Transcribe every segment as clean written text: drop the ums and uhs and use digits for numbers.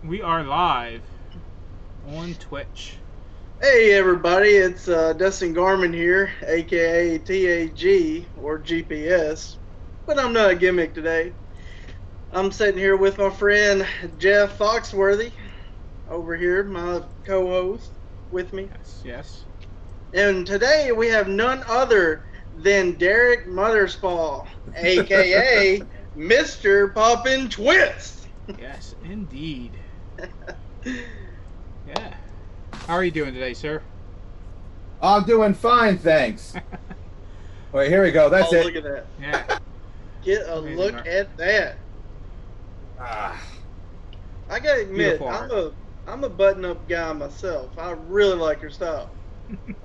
We are live on Twitch. Hey everybody, it's Dustin Garman here, aka TAG or GPS, but I'm not a gimmick today. I'm sitting here with my friend Jeff Foxworthy over here, my co-host with me, Yes, yes, and today we have none other than Derek Motherspaw, aka Mr. PoppinTwist. yes, indeed. Yeah. How are you doing today, sir? I'm doing fine, thanks. Wait, here we go. That's Oh, it. look at that! Yeah. Get a Amazing, look Mark. at that. Ah, I gotta admit, Beautiful art. I'm a button up guy myself. I really like your style.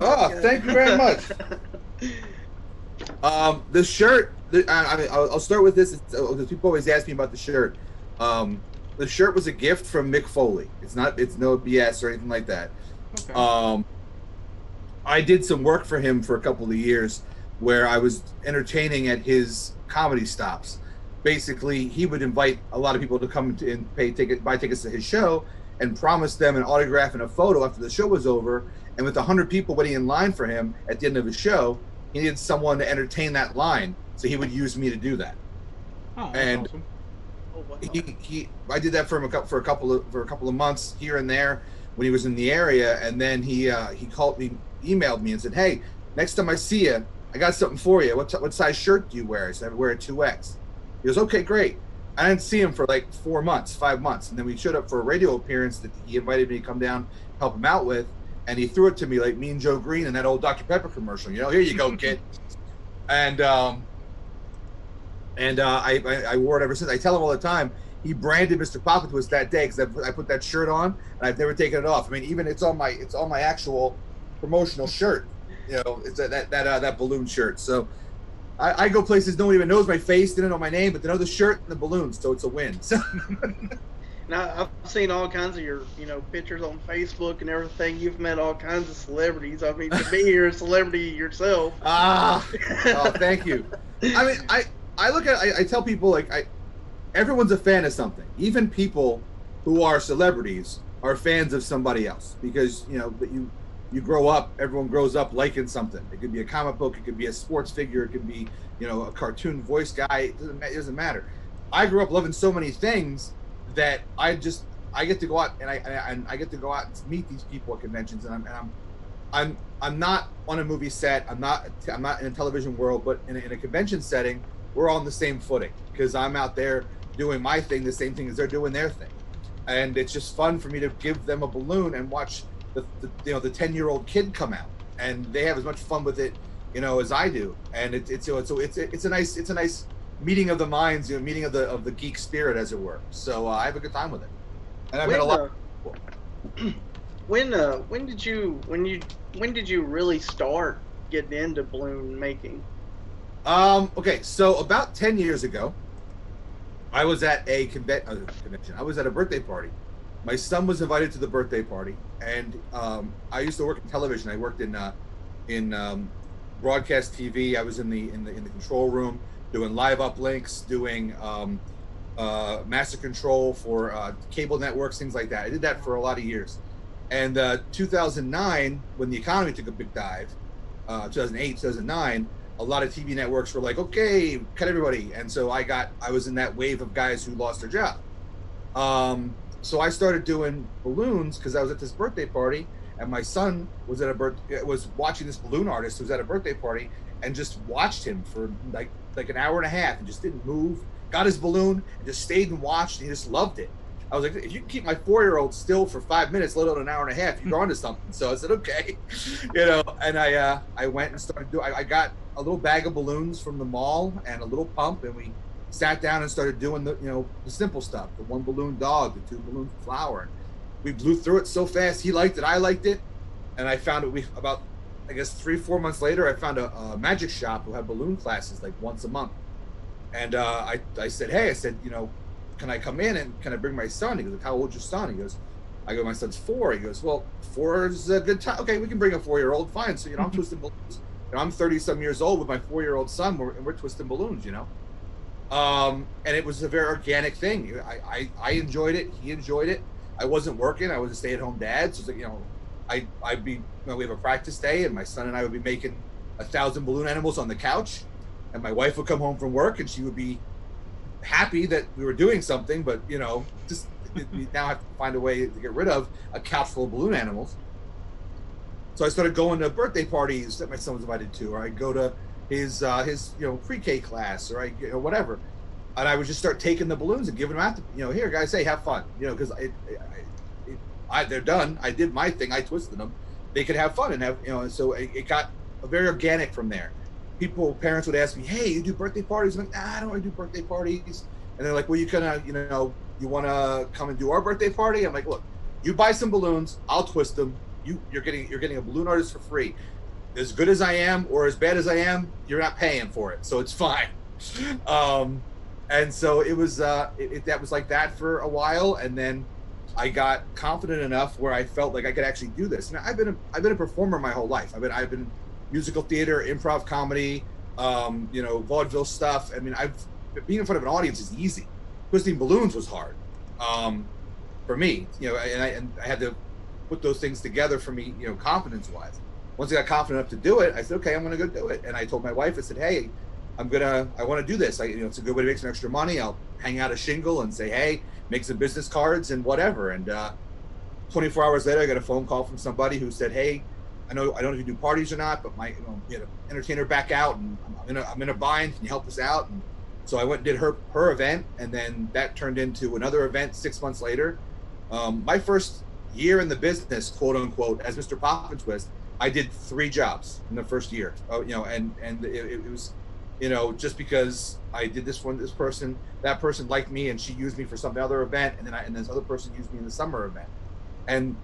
oh, thank you very much. The shirt. I'll start with this. People always ask me about the shirt. The shirt was a gift from Mick Foley. It's no BS or anything like that. Okay. I did some work for him for a couple of years, where I was entertaining at his comedy stops. Basically, he would invite a lot of people to come and buy tickets to his show, and promise them an autograph and a photo after the show was over. And with 100 people waiting in line for him at the end of his show, he needed someone to entertain that line, so he would use me to do that. Oh, that's And awesome. Oh, wow. I did that for him for a couple of months here and there when he was in the area, and then he called me, emailed me, and said, "Hey, next time I see you, I got something for you. What size shirt do you wear?" I said, "I wear a 2X." He goes, "Okay, great." I didn't see him for like 5 months, and then we showed up for a radio appearance that he invited me to come down help him out with, and he threw it to me like Mean Joe Green in that old Dr. Pepper commercial. Here you go, kid. and I wore it ever since. I tell him all the time. He branded Mr. PoppinTwist that day because I put that shirt on and I've never taken it off. I mean, even it's on my actual promotional shirt. It's that balloon shirt. So I go places no one even knows my face, they don't know my name, but they know the shirt and the balloons, so it's a win. So Now I've seen all kinds of your pictures on Facebook and everything. You've met all kinds of celebrities. I mean, to be here, a celebrity yourself. oh, thank you. I mean, I tell people everyone's a fan of something. Even people who are celebrities are fans of somebody else because you grow up. Everyone grows up liking something. It could be a comic book. It could be a sports figure. It could be a cartoon voice guy. It doesn't matter. I grew up loving so many things that I get to go out and I get to go out and meet these people at conventions, and I'm not on a movie set. I'm not in a television world, but in a convention setting, we're all on the same footing because I'm out there doing my thing, the same thing as they're doing their thing, and it's just fun for me to give them a balloon and watch the 10-year-old kid come out, and they have as much fun with it, as I do, and it's a nice meeting of the minds, meeting of the geek spirit, as it were. So I have a good time with it, and I've met a lot. When did you really start getting into balloon making? Okay, so about 10 years ago, I was at a convention. I was at a birthday party. My son was invited to the birthday party, and I used to work in television. I worked in broadcast TV. I was in the control room doing live uplinks, doing master control for cable networks, things like that. I did that for a lot of years. And 2009, when the economy took a big dive, 2008, 2009, a lot of TV networks were like, okay, cut everybody. And so I was in that wave of guys who lost their job. So I started doing balloons because I was at this birthday party, and my son was was watching this balloon artist who was at a birthday party, and just watched him for like an hour and a half and just didn't move, got his balloon and just stayed and watched, and he just loved it. I was like, if you can keep my 4-year-old still for 5 minutes, let alone an hour and a half, you're onto something. So I said, okay, and I went and started doing. I got a little bag of balloons from the mall and a little pump, and we sat down and started doing the simple stuff: the 1 balloon dog, the 2 balloon flower. And we blew through it so fast. He liked it, I liked it, and I found it. About, I guess, 3-4 months later, I found a magic shop who had balloon classes like once a month, and I said, hey, can I come in and can I bring my son? He goes, how old's your son? He goes, I go, my son's 4. He goes, well, 4 is a good time. Okay, we can bring a 4-year-old. Fine. So, I'm twisting balloons. I'm 30-some years old with my 4-year-old son, and we're twisting balloons, And it was a very organic thing. I enjoyed it. He enjoyed it. I wasn't working. I was a stay-at-home dad. So it's like, I'd be, we have a practice day, and my son and I would be making 1,000 balloon animals on the couch, and my wife would come home from work, and she would be happy that we were doing something, but just we now have to find a way to get rid of a couch full of balloon animals. So I started going to birthday parties that my son was invited to, or I'd go to his pre-K class, or whatever, and I would just start taking the balloons and giving them out to, here guys, hey, have fun, because they're done. I did my thing. I twisted them. They could have fun and have, so it got very organic from there. Parents would ask me, hey, you do birthday parties? I'm like, nah, I don't really do birthday parties. And they're like, well, you want to come and do our birthday party? I'm like, look, you buy some balloons, I'll twist them. You're getting a balloon artist for free. As good as I am or as bad as I am, you're not paying for it, so it's fine. And so it was that was like that for a while, and then I got confident enough where I felt like I could actually do this. Now, I've been a performer my whole life. I've been musical theater, improv comedy, vaudeville stuff. I mean, being in front of an audience is easy. Twisting balloons was hard for me, and I had to put those things together for me, confidence wise. Once I got confident enough to do it, I said, okay, I'm going to go do it. And I told my wife, I said, hey, I want to do this. It's a good way to make some extra money. I'll hang out a shingle and say, hey, make some business cards and whatever. And 24 hours later, I got a phone call from somebody who said, hey, I don't know if you do parties or not, but we had an entertainer back out, and I'm in a bind. Can you help us out? And so I went and did her event, and then that turned into another event 6 months later. My first year in the business, quote unquote, as Mr. PoppinTwist, I did 3 jobs in the first year. And it was, just because I did this one, this person, that person liked me, and she used me for some other event, and this other person used me in the summer event, and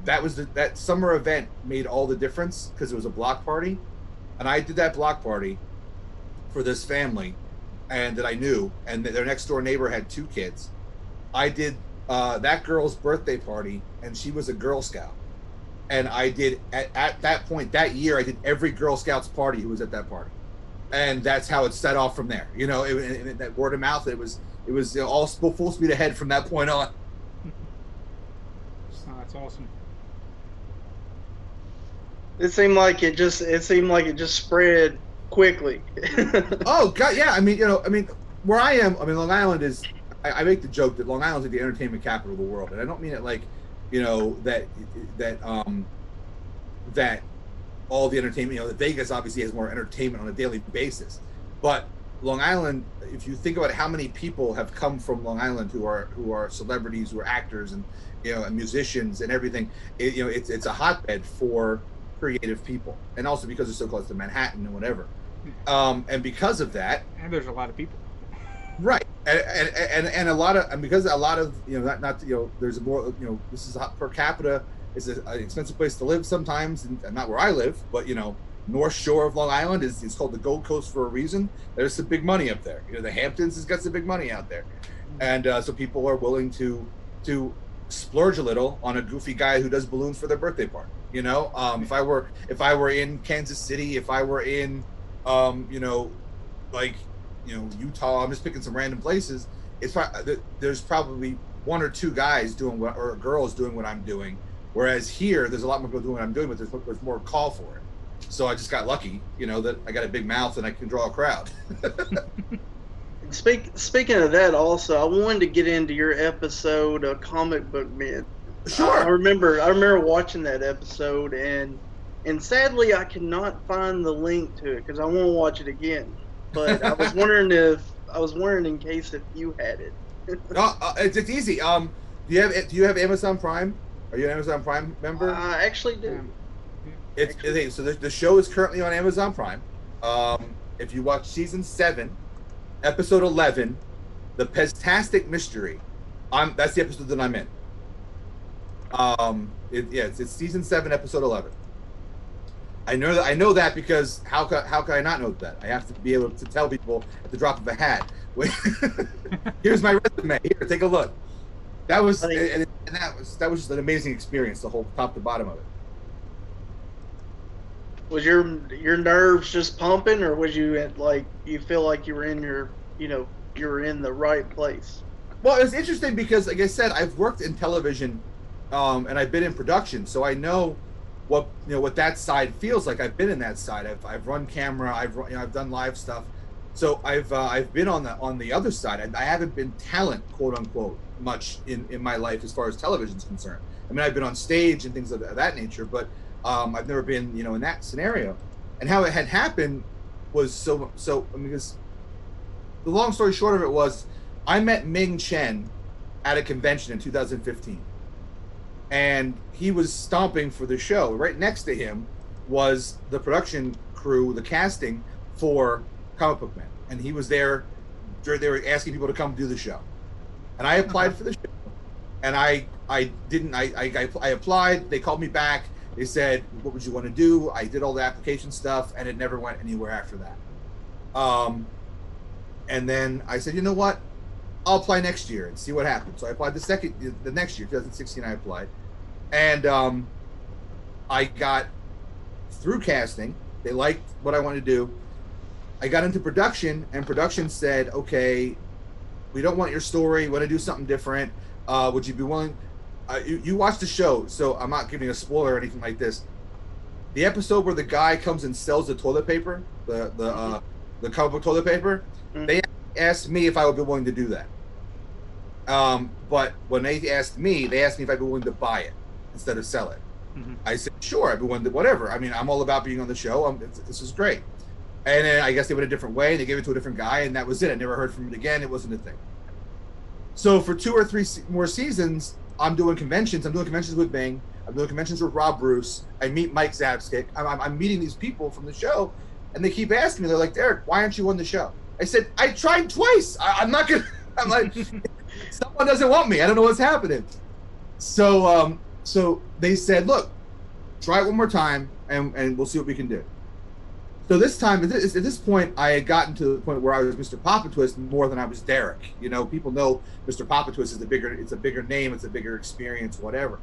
that summer event made all the difference because it was a block party, and I did that block party for this family, and that I knew, and their next door neighbor had 2 kids. I did that girl's birthday party, and she was a Girl Scout, and I did at that point that year I did every Girl Scouts party who was at that party. And that's how it set off from there. That word of mouth. It was all full speed ahead from that point on. Oh, that's awesome. It seemed like it just spread quickly. Oh God, yeah. I mean, where I am. I mean, Long Island is. I make the joke that Long Island's like the entertainment capital of the world, and I don't mean it like, that all the entertainment, Vegas obviously has more entertainment on a daily basis, but Long Island, if you think about how many people have come from Long Island who are celebrities, who are actors, and and musicians and everything, it's a hotbed for creative people, and also because it's so close to Manhattan and whatever, and because of that, and there's a lot of people, right, and a lot of, and because a lot of there's more, this is per capita. It's an expensive place to live sometimes, and not where I live, but North Shore of Long Island is called the Gold Coast for a reason. There's some big money up there. The Hamptons has got some big money out there, and so people are willing to splurge a little on a goofy guy who does balloons for their birthday party. If I were in Kansas City, if I were in Utah, I'm just picking some random places. There's probably 1 or 2 guys or girls doing what I'm doing. Whereas here, there's a lot more people doing what I'm doing, but there's more call for it. So I just got lucky, that I got a big mouth and I can draw a crowd. Speaking of that, also, I wanted to get into your episode of Comic Book Men. Sure. I remember watching that episode, and sadly, I cannot find the link to it because I want to watch it again. But I was wondering in case if you had it. It's easy. Do you have Amazon Prime? Are you an Amazon Prime member? I actually do. So the show is currently on Amazon Prime. If you watch season 7, episode 11, The Pestastic Mystery, that's the episode that I'm in. It's season 7, episode 11. I know that because how can I not know that? I have to be able to tell people at the drop of a hat. Here's my resume. Here, take a look. That was that was just an amazing experience, the whole top to bottom of it. Was your nerves just pumping, or was you you feel like you were in you were in the right place? Well, it's interesting because, like I said, I've worked in television, and I've been in production, so I know what that side feels like. I've been in that side. I've run camera. I've done live stuff. So I've been on the other side. I haven't been talent, quote unquote, much in my life as far as television's concerned. I mean, I've been on stage and things of that nature, but I've never been, in that scenario. And how it had happened was so. I mean, because the long story short of it was, I met Ming Chen at a convention in 2015, and he was stomping for the show. Right next to him was the production crew, the casting for Comic Book Man, and he was there. They were asking people to come do the show, and I applied for the show, and I applied. They called me back. They said, "What would you want to do?" I did all the application stuff, and it never went anywhere after that. And then I said, "You know what? I'll apply next year and see what happens." So I applied the next year, 2016. I applied, and I got through casting. They liked what I wanted to do. I got into production, and production said, "Okay, we don't want your story. We want to do something different. Would you be willing?" You watched the show, so I'm not giving a spoiler or anything like this. The episode where the guy comes and sells the toilet paper, the comic book toilet paper, they asked me if I would be willing to do that. But when they asked me if I'd be willing to buy it instead of sell it. Mm-hmm. I said, sure, I'd be willing to, whatever. I mean, I'm all about being on the show. This is great. And then I guess they went a different way. They gave it to a different guy, and that was it. I never heard from it again. It wasn't a thing. So for 2 or 3 more seasons, I'm doing conventions. I'm doing conventions with Bing. I'm doing conventions with Rob Bruce. I meet Mike Zapskick. I'm meeting these people from the show, and they keep asking me. They're like, "Derek, why aren't you on the show?" I said, "I tried twice. I'm not gonna." I'm like, someone doesn't want me. I don't know what's happening. So they said, "Look, try it one more time, and we'll see what we can do." So this time, at this point, I had gotten to the point where I was Mr. PoppinTwist more than I was Derek. People know Mr. PoppinTwist is it's a bigger name, it's a bigger experience, whatever.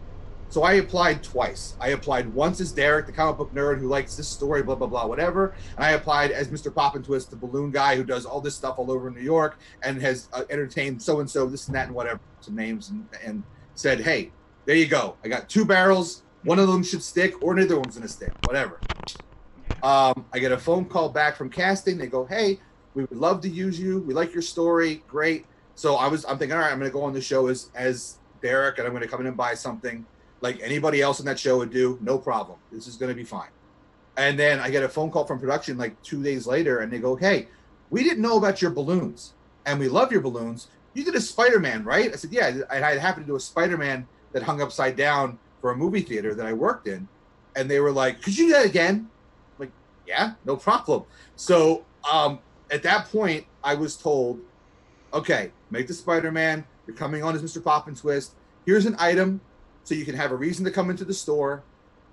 So I applied twice. I applied once as Derek, the comic book nerd who likes this story, blah, blah, blah, whatever. And I applied as Mr. PoppinTwist, the balloon guy who does all this stuff all over New York and has entertained so-and-so, this and that and whatever, some names, and said, hey, there you go. I got 2 barrels. One of them should stick or neither one's going to stick, whatever. I get a phone call back from casting. They go, hey, we would love to use you. We like your story. Great. So I'm thinking, all right, I'm going to go on the show as Derek, and I'm going to come in and buy something like anybody else in that show would do. No problem. This is going to be fine. And then I get a phone call from production like 2 days later, and they go, hey, we didn't know about your balloons, and we love your balloons. You did a Spider-Man, right? I said, yeah. I happened to do a Spider-Man that hung upside down for a movie theater that I worked in. And they were like, could you do that again? Yeah, no problem. So at that point, I was told, okay, make the Spider-Man. You're coming on as Mr. PoppinTwist. Here's an item so you can have a reason to come into the store.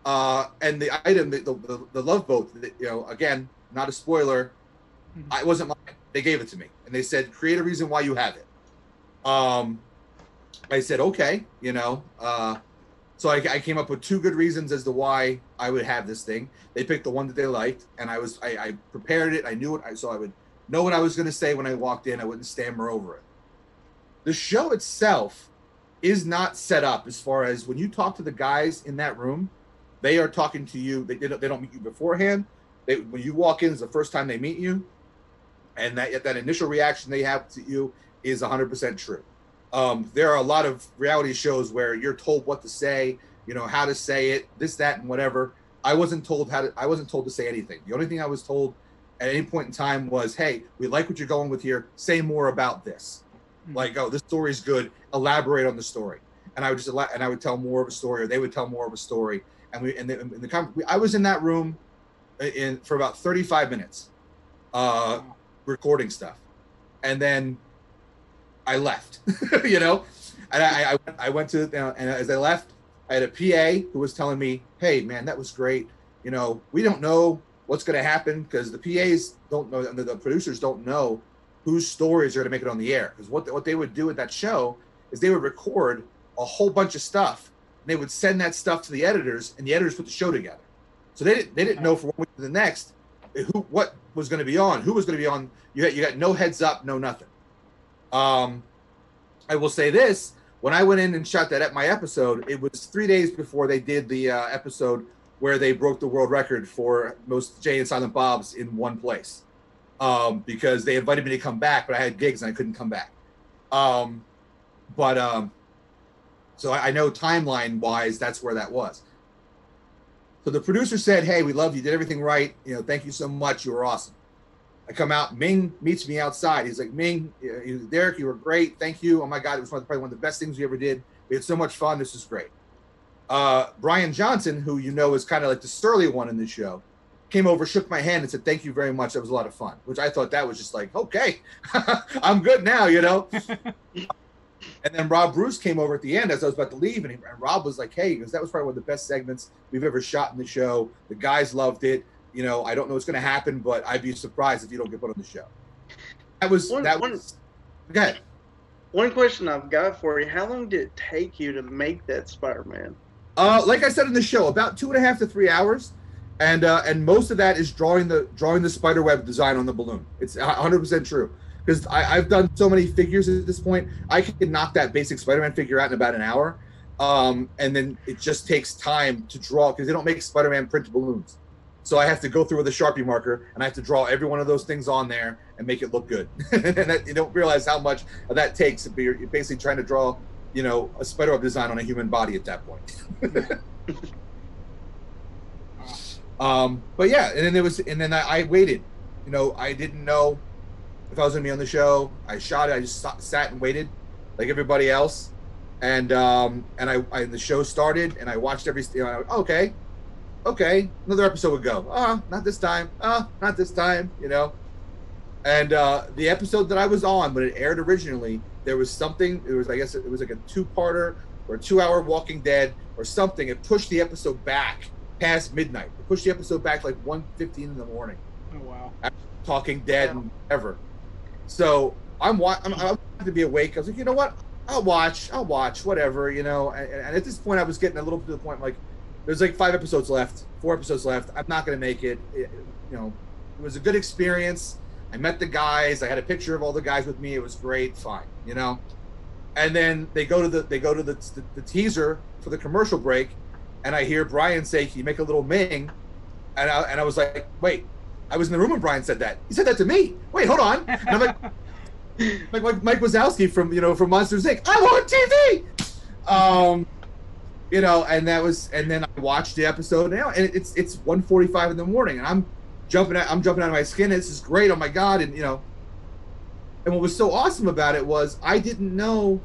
And the item, the Love Boat, again, not a spoiler. It wasn't mine. They gave it to me. And they said, create a reason why you have it. I said, okay, So I came up with 2 good reasons as to why I would have this thing. They picked the one that they liked, and I prepared it. I knew it, so I would know what I was going to say when I walked in. I wouldn't stammer over it. The show itself is not set up as far as when you talk to the guys in that room, they are talking to you. They don't meet you beforehand. When you walk in, it's the first time they meet you, and that initial reaction they have to you is 100% true. There are a lot of reality shows where you're told what to say, how to say it, this, that, and whatever. I wasn't told to say anything. The only thing I was told at any point in time was, hey, we like what you're going with here. Say more about this. Mm-hmm. Like, oh, this story's good. Elaborate on the story. And I would tell more of a story, or they would tell more of a story. And I was in that room for about 35 minutes, recording stuff. And then I left, and I went to, and as I left, I had a PA who was telling me, hey man, that was great. We don't know what's going to happen because the PAs don't know, the producers don't know whose stories are going to make it on the air. Because what they would do at that show is they would record a whole bunch of stuff, and they would send that stuff to the editors, and the editors put the show together. So they didn't know from one week to the next what was going to be on, who was going to be on. You got no heads up, no nothing. I will say this: when I went in and shot that at my episode, it was 3 days before they did the episode where they broke the world record for most Jay and Silent Bobs in one place, because they invited me to come back, but I had gigs and I couldn't come back. So I know timeline wise, that's where that was. So the producer said, "Hey, we love you. Did everything right. You know, thank you so much. You were awesome." I come out. Ming meets me outside. He's like, "Ming, Derek, you were great. Thank you. Oh my God, it was probably one of the best things we ever did. We had so much fun. This is great." Brian Johnson, who you know is kind of like the surly one in the show, came over, shook my hand, and said, "Thank you very much. That was a lot of fun." Which I thought that was just like, okay, I'm good now, you know. And then Rob Bruce came over at the end as I was about to leave, and Rob was like, "Hey," because that was probably one of the best segments we've ever shot in the show. The guys loved it. You know, I don't know what's going to happen, but I'd be surprised if you don't get put on the show. That was. Go ahead. One question I've got for you: how long did it take you to make that Spider-Man? Like I said in the show, about 2.5 to 3 hours, and most of that is drawing the spider web design on the balloon. It's 100% true. Because I've done so many figures at this point, I can knock that basic Spider-Man figure out in about an hour, and then it just takes time to draw because they don't make Spider-Man print balloons. So I have to go through with a Sharpie marker, and I have to draw every one of those things on there and make it look good. And you don't realize how much of that takes. You're basically trying to draw, you know, a spider-web design on a human body at that point. But yeah, and then I waited. You know, I didn't know if I was gonna be on the show. I shot it. I just sat and waited, like everybody else. And the show started, and I watched every. You know, okay, another episode would go. Not this time. Not this time. You know. And the episode that I was on when it aired originally, there was something. It was, I guess, it was like a 2-parter or a 2-hour Walking Dead or something. It pushed the episode back past midnight. It pushed the episode back like 1:15 in the morning. Oh wow. After Talking Dead and whatever. So I'm to be awake. I was like, you know what? I'll watch, whatever, you know. And at this point, I was getting a little to the point like, there's like 4 episodes left. I'm not going to make it. You know, it was a good experience. I met the guys. I had a picture of all the guys with me. It was great. Fine, you know. And then they go to the teaser for the commercial break, and I hear Brian say, "Can you make a little Ming?" And I was like, wait. I was in the room when Brian said that. He said that to me. Wait, hold on. And I'm like Mike Wazowski from Monsters Inc. I'm on TV. You know, and then I watched the episode now, and it's 1:45 in the morning, and I'm jumping out of my skin. This is great. Oh my God. And you know, and what was so awesome about it was I didn't know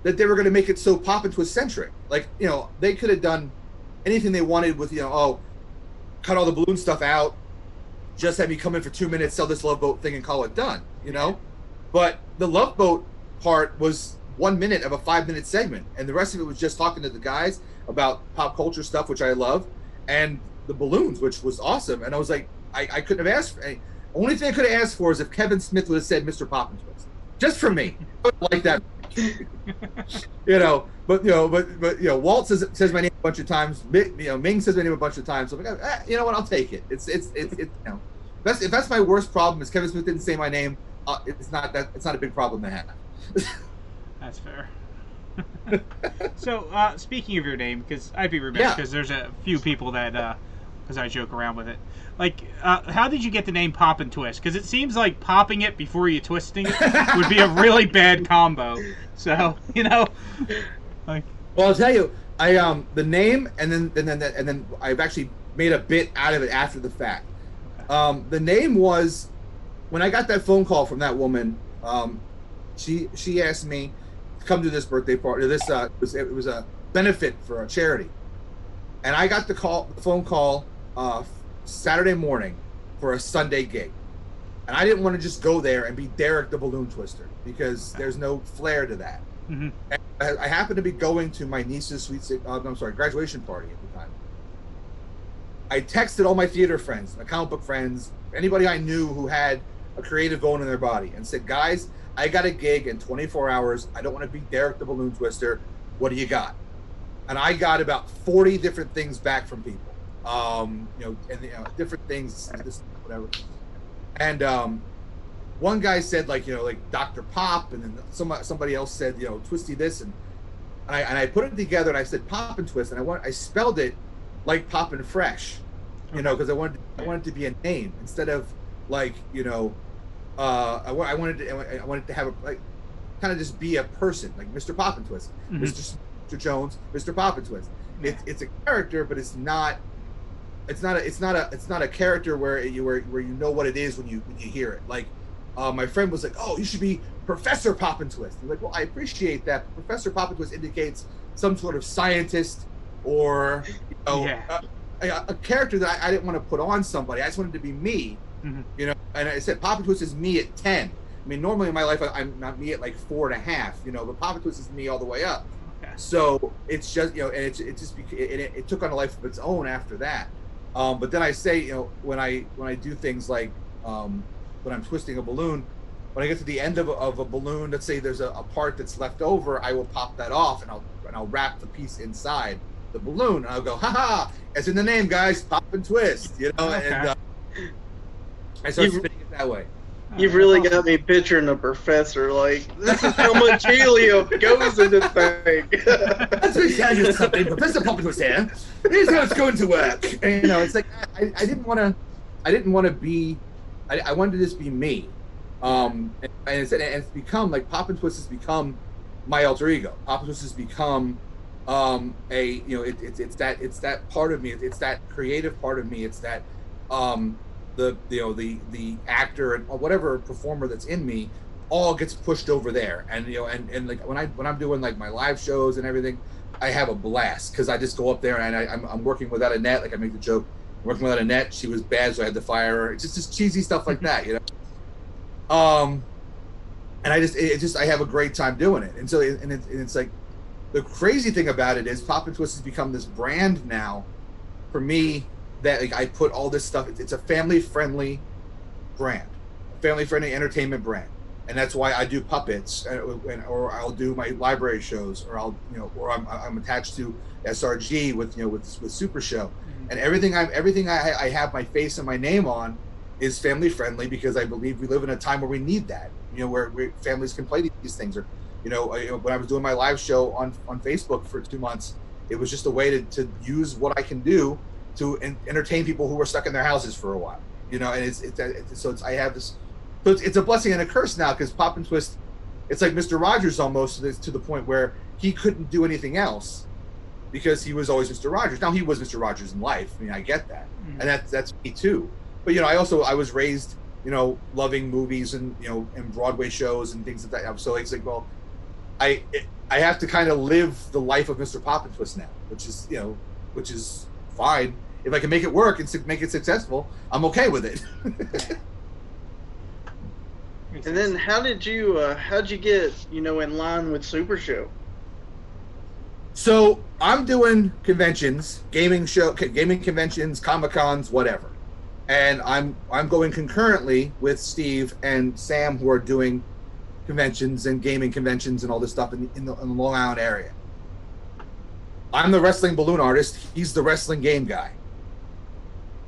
that they were going to make it so PoppinTwist centric. Like, you know, they could have done anything they wanted with, you know, cut all the balloon stuff out, just have me come in for 2 minutes, sell this Love Boat thing, and call it done, you know? But the Love Boat part was 1 minute of a 5-minute segment, and the rest of it was just talking to the guys about pop culture stuff, which I love, and the balloons, which was awesome. And I was like, I couldn't have asked for any. The only thing I could have asked for is if Kevin Smith would have said Mr. PoppinTwist, just for me. I would like that. You know, but Walt says my name a bunch of times. Ming says my name a bunch of times. So I'm like, you know what? I'll take it. It's you know, if that's my worst problem is Kevin Smith didn't say my name. It's not a big problem to have. That's fair. So speaking of your name, because I'd be remiss because there's a few people that because I joke around with it. Like, how did you get the name PoppinTwist? Because it seems like popping it before you twisting it would be a really bad combo. So, you know, like. Well, I'll tell you, the name and then I've actually made a bit out of it after the fact. The name was when I got that phone call from that woman. She asked me to come to this birthday party. It was a benefit for a charity, and I got the phone call Saturday morning for a Sunday gig, and I didn't want to just go there and be Derek the Balloon Twister because there's no flair to that. Mm-hmm. And I happened to be going to my niece's graduation party at the time. I texted all my theater friends, my comic book friends, anybody I knew who had a creative bone in their body, and said, "Guys, I got a gig in 24 hours. I don't want to be Derek the Balloon Twister. What do you got?" And I got about 40 different things back from people. Different things, whatever. And one guy said like like Dr. Pop, and then somebody else said Twisty this, and I put it together and I said PoppinTwist, and I spelled it like Poppin' Fresh, because I wanted to be a name instead of like I wanted to have like kind of just be a person like Mr. PoppinTwist, Mr. Jones, Mr. PoppinTwist. It's a character, but it's not a character where you know what it is when you hear it. Like my friend was like, "Oh, you should be Professor PoppinTwist." I'm like, "Well, I appreciate that. But Professor PoppinTwist indicates some sort of scientist or a character that I didn't want to put on somebody. I just wanted to be me, And I said PoppinTwist is me at 10. I mean, normally in my life I'm not me at like 4.5, but PoppinTwist is me all the way up. Okay. So it's just and it took on a life of its own after that. But then I say, when I do things like when I'm twisting a balloon, when I get to the end of a balloon, let's say there's a part that's left over, I will pop that off and I'll wrap the piece inside the balloon, and I'll go, ha, it's in the name, guys, PoppinTwist, okay. And I start spinning it that way. You've really got me picturing the professor. Like, this is how much helium goes in this thing. Let me tell you something, Professor PoppinTwist here. Here's how it's going to work. And, it's like I didn't want to be. I wanted to just be me. And it's become like PoppinTwist has become my alter ego. PoppinTwist has become it's that part of me. It's that creative part of me. It's that the actor and whatever performer that's in me all gets pushed over there, and and like when I'm doing like my live shows and everything, I have a blast because I just go up there and I'm working without a net. Like I make the joke, working without a net. She was bad, so I had to fire her. It's just cheesy stuff like that, and I have a great time doing it. And so it's like the crazy thing about it is PoppinTwist has become this brand now for me. That like I put all this stuff. It's a family-friendly brand, a family-friendly entertainment brand, and that's why I do puppets, or I'll do my library shows, or or I'm attached to SRG with Super Show, and everything I have my face and my name on is family-friendly because I believe we live in a time where we need that, where families can play these things. Or when I was doing my live show on Facebook for 2 months, it was just a way to use what I can do to entertain people who were stuck in their houses for a while, and I have this, so it's a blessing and a curse now because PoppinTwist, it's like Mr. Rogers almost to the point where he couldn't do anything else because he was always Mr. Rogers. Now he was Mr. Rogers in life. I mean, I get that, and that's me too. But I was raised, loving movies and and Broadway shows and things like that. So it's like, well, I have to kind of live the life of Mr. PoppinTwist now, which is fine. If I can make it work and make it successful, I'm okay with it. And then how'd you get, in line with Super Show? So I'm doing conventions, gaming conventions, Comic-Cons, whatever. And I'm going concurrently with Steve and Sam, who are doing conventions and gaming conventions and all this stuff in the Long Island area. I'm the wrestling balloon artist. He's the wrestling game guy.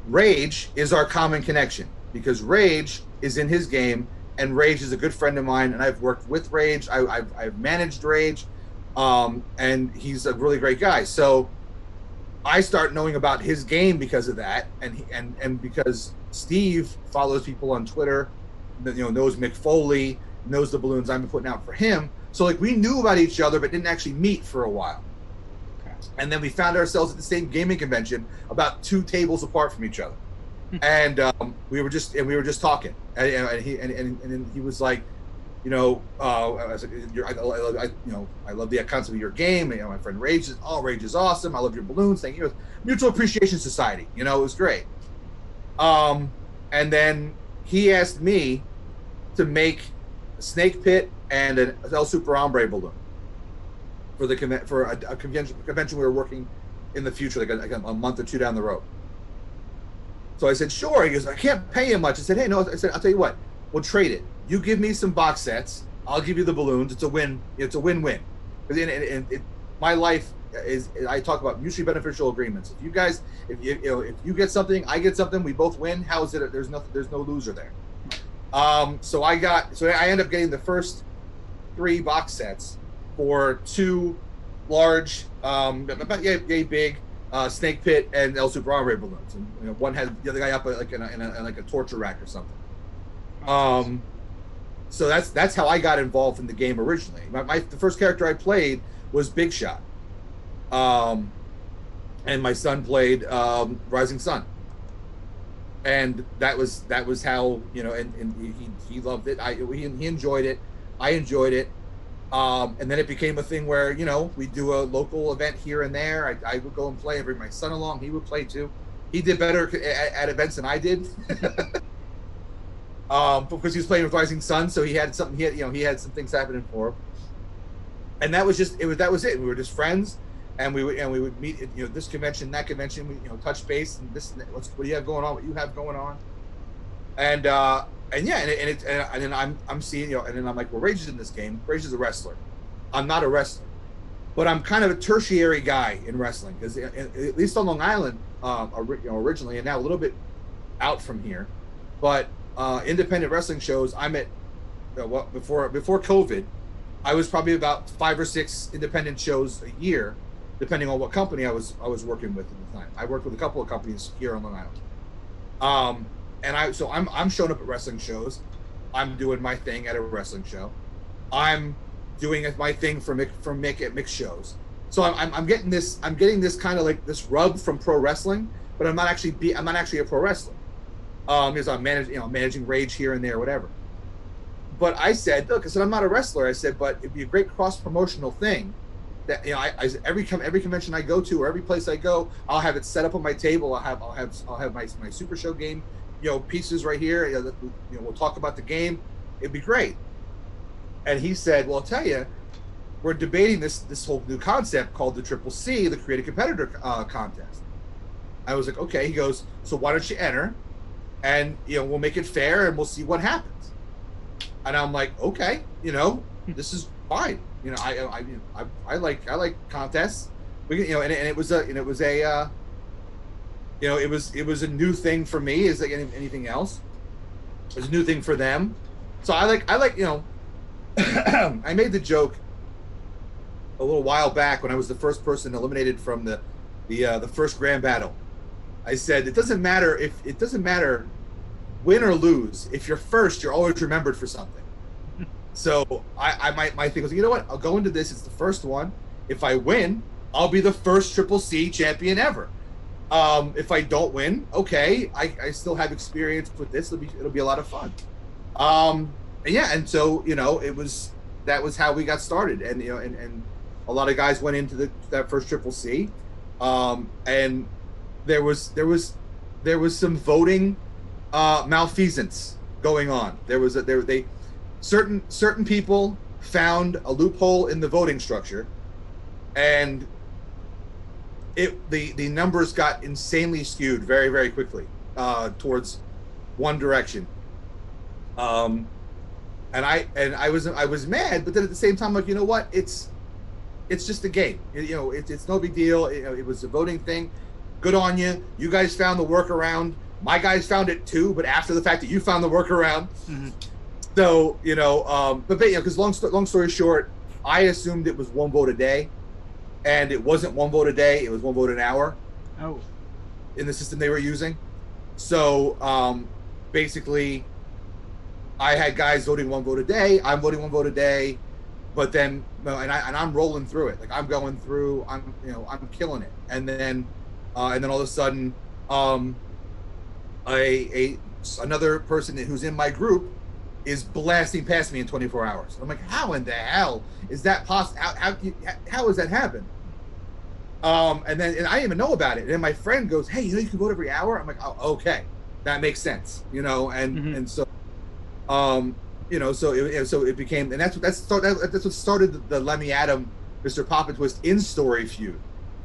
Rage is our common connection because Rage is in his game, and Rage is a good friend of mine, and I've worked with Rage. I've managed Rage, and he's a really great guy. So I start knowing about his game because of that, and because Steve follows people on Twitter, knows Mick Foley, knows the balloons I've been putting out for him. So like we knew about each other, but didn't actually meet for a while. And then we found ourselves at the same gaming convention, about 2 tables apart from each other, and we were just talking. And he was like, I was like, I love the concept of your game. My friend Rage is awesome. I love your balloons. Thank you. Mutual Appreciation Society. It was great. And then he asked me to make a Snake Pit and an El Super Hombre balloon for a convention we were working in the future, like a month or 2 down the road. So I said, sure. He goes, I can't pay him much. I said, hey, no. I said, I'll tell you what. We'll trade it. You give me some box sets. I'll give you the balloons. It's a win. It's a win-win. My life is. I talk about mutually beneficial agreements. If you guys, if you get something, I get something. We both win. How is it? There's no loser there. So I ended up getting the first 3 box sets for 2 large, about yay big, Snake Pit and El Superhombre balloons. And one had the other guy up like in a torture rack or something. So that's how I got involved in the game originally. The first character I played was Big Shot, and my son played Rising Sun, and that was how, and he loved it. He enjoyed it. I enjoyed it. And then it became a thing where, we do a local event here and there. I would go and play. I bring my son along. He would play too. He did better at events than I did. Because he was playing with Rising Sun, so he had something. He had some things happening for him, and that was it. We were just friends, and we would meet at this convention, that convention. We touch base and this and that. What do you have going on? What you have going on? And then I'm seeing, and then I'm like, well, Rage is in this game. Rage is a wrestler. I'm not a wrestler, but I'm kind of a tertiary guy in wrestling, because at least on Long Island, originally, and now a little bit out from here, but independent wrestling shows. I'm at before COVID, I was probably about 5 or 6 independent shows a year, depending on what company I was working with at the time. I worked with a couple of companies here on Long Island. And I'm showing up at wrestling shows. I'm doing my thing at a wrestling show. I'm doing my thing for Mick at Mick shows. So I'm getting this kind of like this rub from pro wrestling, but I'm not actually a pro wrestler. Because I'm managing Rage here and there, whatever. But I said, look, I'm not a wrestler. I said, but it'd be a great cross promotional thing. That every convention I go to, or every place I go, I'll have it set up on my table. I'll have my Super Show game, pieces right here. We'll talk about the game. It'd be great. And he said, well, I'll tell you, we're debating this whole new concept called the Triple C, the Creative Competitor Contest. I was like, okay. He goes, so why don't you enter? And we'll make it fair, and we'll see what happens. And I'm like, okay, this is fine. I like contests. We can, and it was a new thing for me, as like anything else. It was a new thing for them. So I like I made the joke a little while back when I was the first person eliminated from the first grand battle. I said, it doesn't matter win or lose. If you're first, you're always remembered for something. So my thing was, you know what? I'll go into this. It's the first one. If I win, I'll be the first Triple C champion ever. If I don't win, okay, I still have experience with this. It'll be a lot of fun. And so that was how we got started, and and a lot of guys went into that first Triple C, and there was some voting malfeasance going on. Certain people found a loophole in the voting structure, and the numbers got insanely skewed very, very quickly towards one direction. And I was mad, but then at the same time, like, you know what? It's just a game. It's no big deal. It was a voting thing. Good on you. You guys found the workaround. My guys found it too, but after the fact that you found the workaround. Mm-hmm. So because long story short, I assumed it was 1 vote a day, and it wasn't 1 vote a day. It was 1 vote an hour. Oh. In the system they were using. So basically, I had guys voting 1 vote a day. I'm voting 1 vote a day, but then I'm rolling through it. Like, I'm going through. I'm killing it. And then all of a sudden, another person who's in my group is blasting past me in 24 hours. I'm like, how in the hell is that possible? How has that happened? And I didn't even know about it. And then my friend goes, hey, you can vote every hour? I'm like, oh, okay, that makes sense, Mm-hmm. and so, so it became, and that's what started the Lemmy Adam, Mr. PoppinTwist in story feud,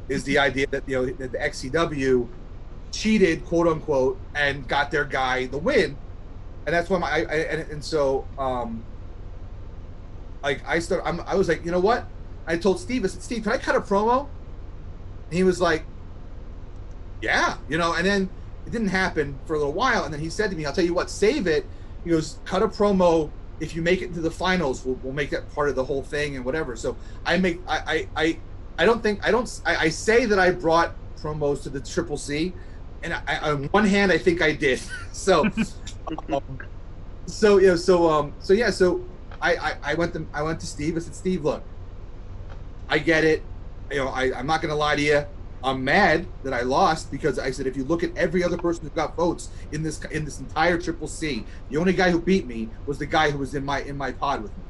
is the idea that that the XCW cheated, quote unquote, and got their guy the win, and that's why I was like, you know what? I told Steve, I said, Steve, can I cut a promo? And he was like, yeah, and then it didn't happen for a little while, and then he said to me, I'll tell you what, save it, He goes, cut a promo. If you make it into the finals, we'll make that part of the whole thing and whatever. So I say that I brought promos to the Triple C, and on one hand I think I did. So I went to Steve. I said, Steve, look, I get it. I'm not gonna lie to you. I'm mad that I lost because I said, if you look at every other person who got votes in this entire Triple C, the only guy who beat me was the guy who was in my pod with me,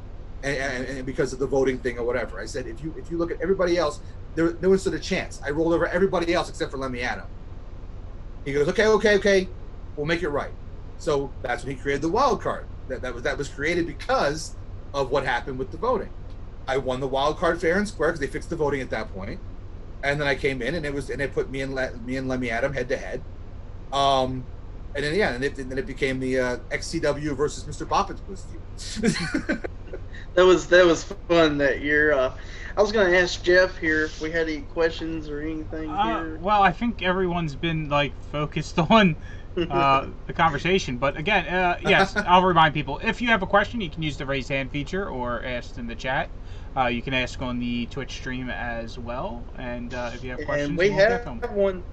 and because of the voting thing or whatever. I said, if you look at everybody else, there was sort of chance. I rolled over everybody else except for Lemmy Adam. He goes, okay, we'll make it right. So that's when he created the wild card. That was created because of what happened with the voting. I won the wild card fair and square because they fixed the voting at that point. And then I came in, and they put me and Lemmy Adam head to head, and then it became the XCW versus Mr. PoppinTwist. That was fun that year. I was going to ask Jeff here if we had any questions or anything here. Well, I think everyone's been focused on the conversation, but again, yes, I'll remind people, if you have a question, you can use the raise hand feature or ask in the chat. You can ask on the Twitch stream as well, and if you have questions, and we have one.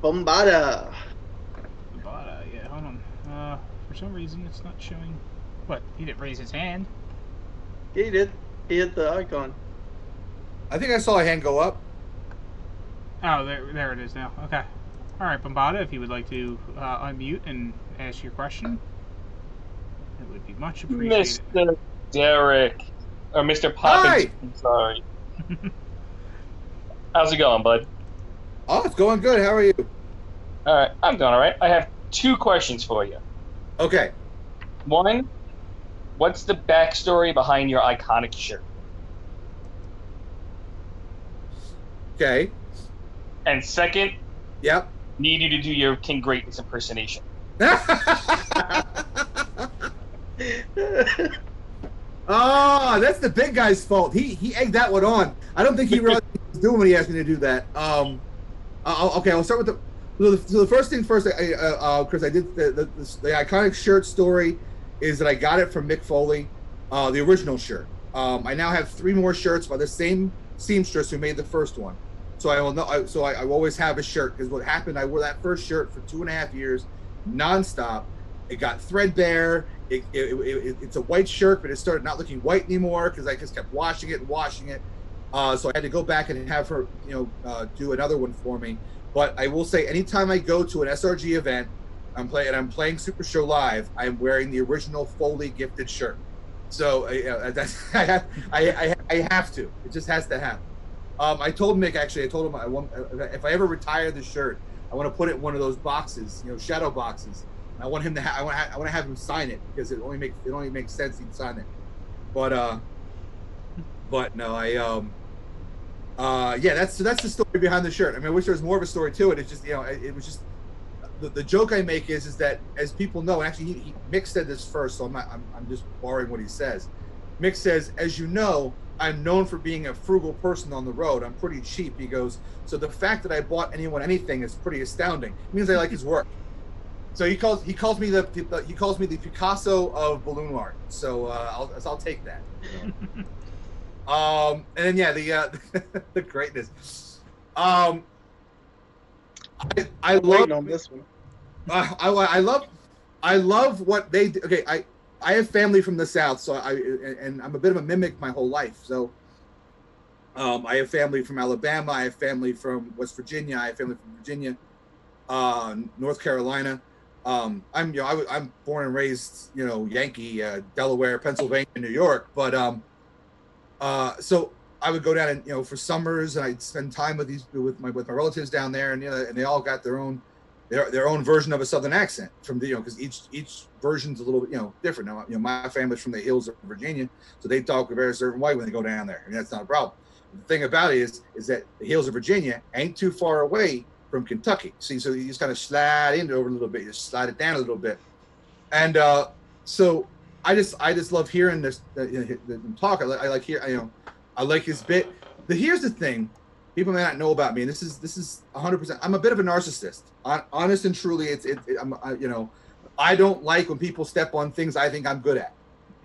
Bombada, yeah, hold on. For some reason, it's not showing. What? He didn't raise his hand. He did. He hit the icon. I think I saw a hand go up. Oh, there it is now. Okay. All right, Bombada, if you would like to unmute and ask your question, it would be much appreciated. Mr. Derek. Or Mr. Poppins. I'm sorry. How's it going, bud? Oh, it's going good. How are you? All right, I'm doing all right. I have 2 questions for you. Okay. One, what's the backstory behind your iconic shirt? Okay. And second, yep, need you to do your King Greatness impersonation. Oh, that's the big guy's fault. He egged that one on. I don't think he realized what he was doing when he asked me to do that. Okay, I'll start with the first thing first. Because I did the iconic shirt story is that I got it from Mick Foley, the original shirt. I now have 3 more shirts by the same seamstress who made the first one. So I will know. So I will always have a shirt, because what happened, I wore that first shirt for 2.5 years, nonstop. It got threadbare. It's a white shirt, but it started not looking white anymore because I just kept washing it. So I had to go back and have her, do another one for me. But I will say, anytime I go to an SRG event, I'm playing Super Show Live, I'm wearing the original Foley gifted shirt. So that's I have to. It just has to happen. I told Mick, actually, if I ever retire the shirt, I want to put it in one of those boxes, shadow boxes. I want him to I want to have him sign it, because it only makes sense he'd sign it. But no, that's the story behind the shirt. I mean, I wish there was more of a story to it. It's just, it was just the joke I make is that, as people know, actually Mick said this first, so I'm just borrowing what he says. Mick says, as you know, I'm known for being a frugal person on the road. I'm pretty cheap. He goes, so the fact that I bought anyone anything is pretty astounding. It means I like his work. So he calls me the Picasso of balloon art. So I'll take that. And then the greatness. I love on this one. I love what they do. Okay, I have family from the South, so I'm a bit of a mimic my whole life. So I have family from Alabama. I have family from West Virginia. I have family from Virginia, North Carolina. I'm born and raised, Yankee, Delaware, Pennsylvania, New York. But so I would go down and for summers, and I'd spend time with my relatives down there, and and they all got their own version of a Southern accent from because each version's a little different. Now my family's from the hills of Virginia, so they talk a very certain way when they go down there, and that's not a problem. The thing about it is that the hills of Virginia ain't too far away from Kentucky. See, so you just kind of slide into over a little bit, you just slide it down a little bit, and so I just love hearing this talk. I like I like his bit. But here's the thing: people may not know about me, and this is 100%. I'm a bit of a narcissist. Honest and truly, I don't like when people step on things I think I'm good at.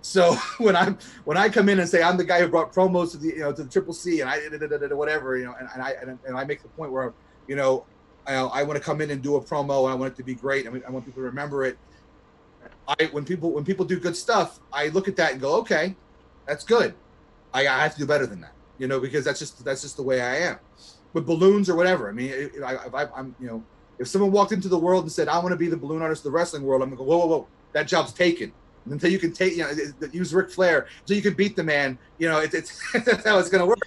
So when I come in and say I'm the guy who brought promos to the to the Triple C and I whatever and I make the point where I want to come in and do a promo and I want it to be great and I want people to remember it. When people do good stuff, I look at that and go, okay, that's good. I have to do better than that, because that's just the way I am. With balloons or whatever. I mean, if someone walked into the world and said, I want to be the balloon artist of the wrestling world, I'm going to go, whoa, that job's taken. And until you can use Ric Flair, until you can beat the man, it's that's how it's going to work,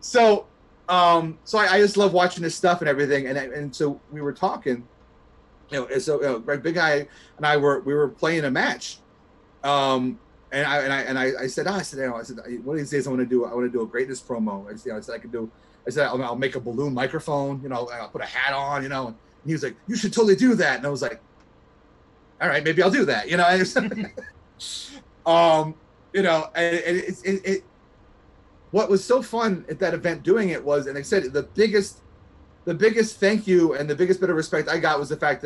So, I just love watching this stuff and everything. And so we were talking, Greg Big Guy and we were playing a match. And I said, one of these days I want to do a greatness promo. I said, I'll make a balloon microphone, I'll put a hat on, and he was like, you should totally do that. And I was like, all right, maybe I'll do that, and what was so fun at that event doing it was, and I said, the biggest thank you and the biggest bit of respect I got was the fact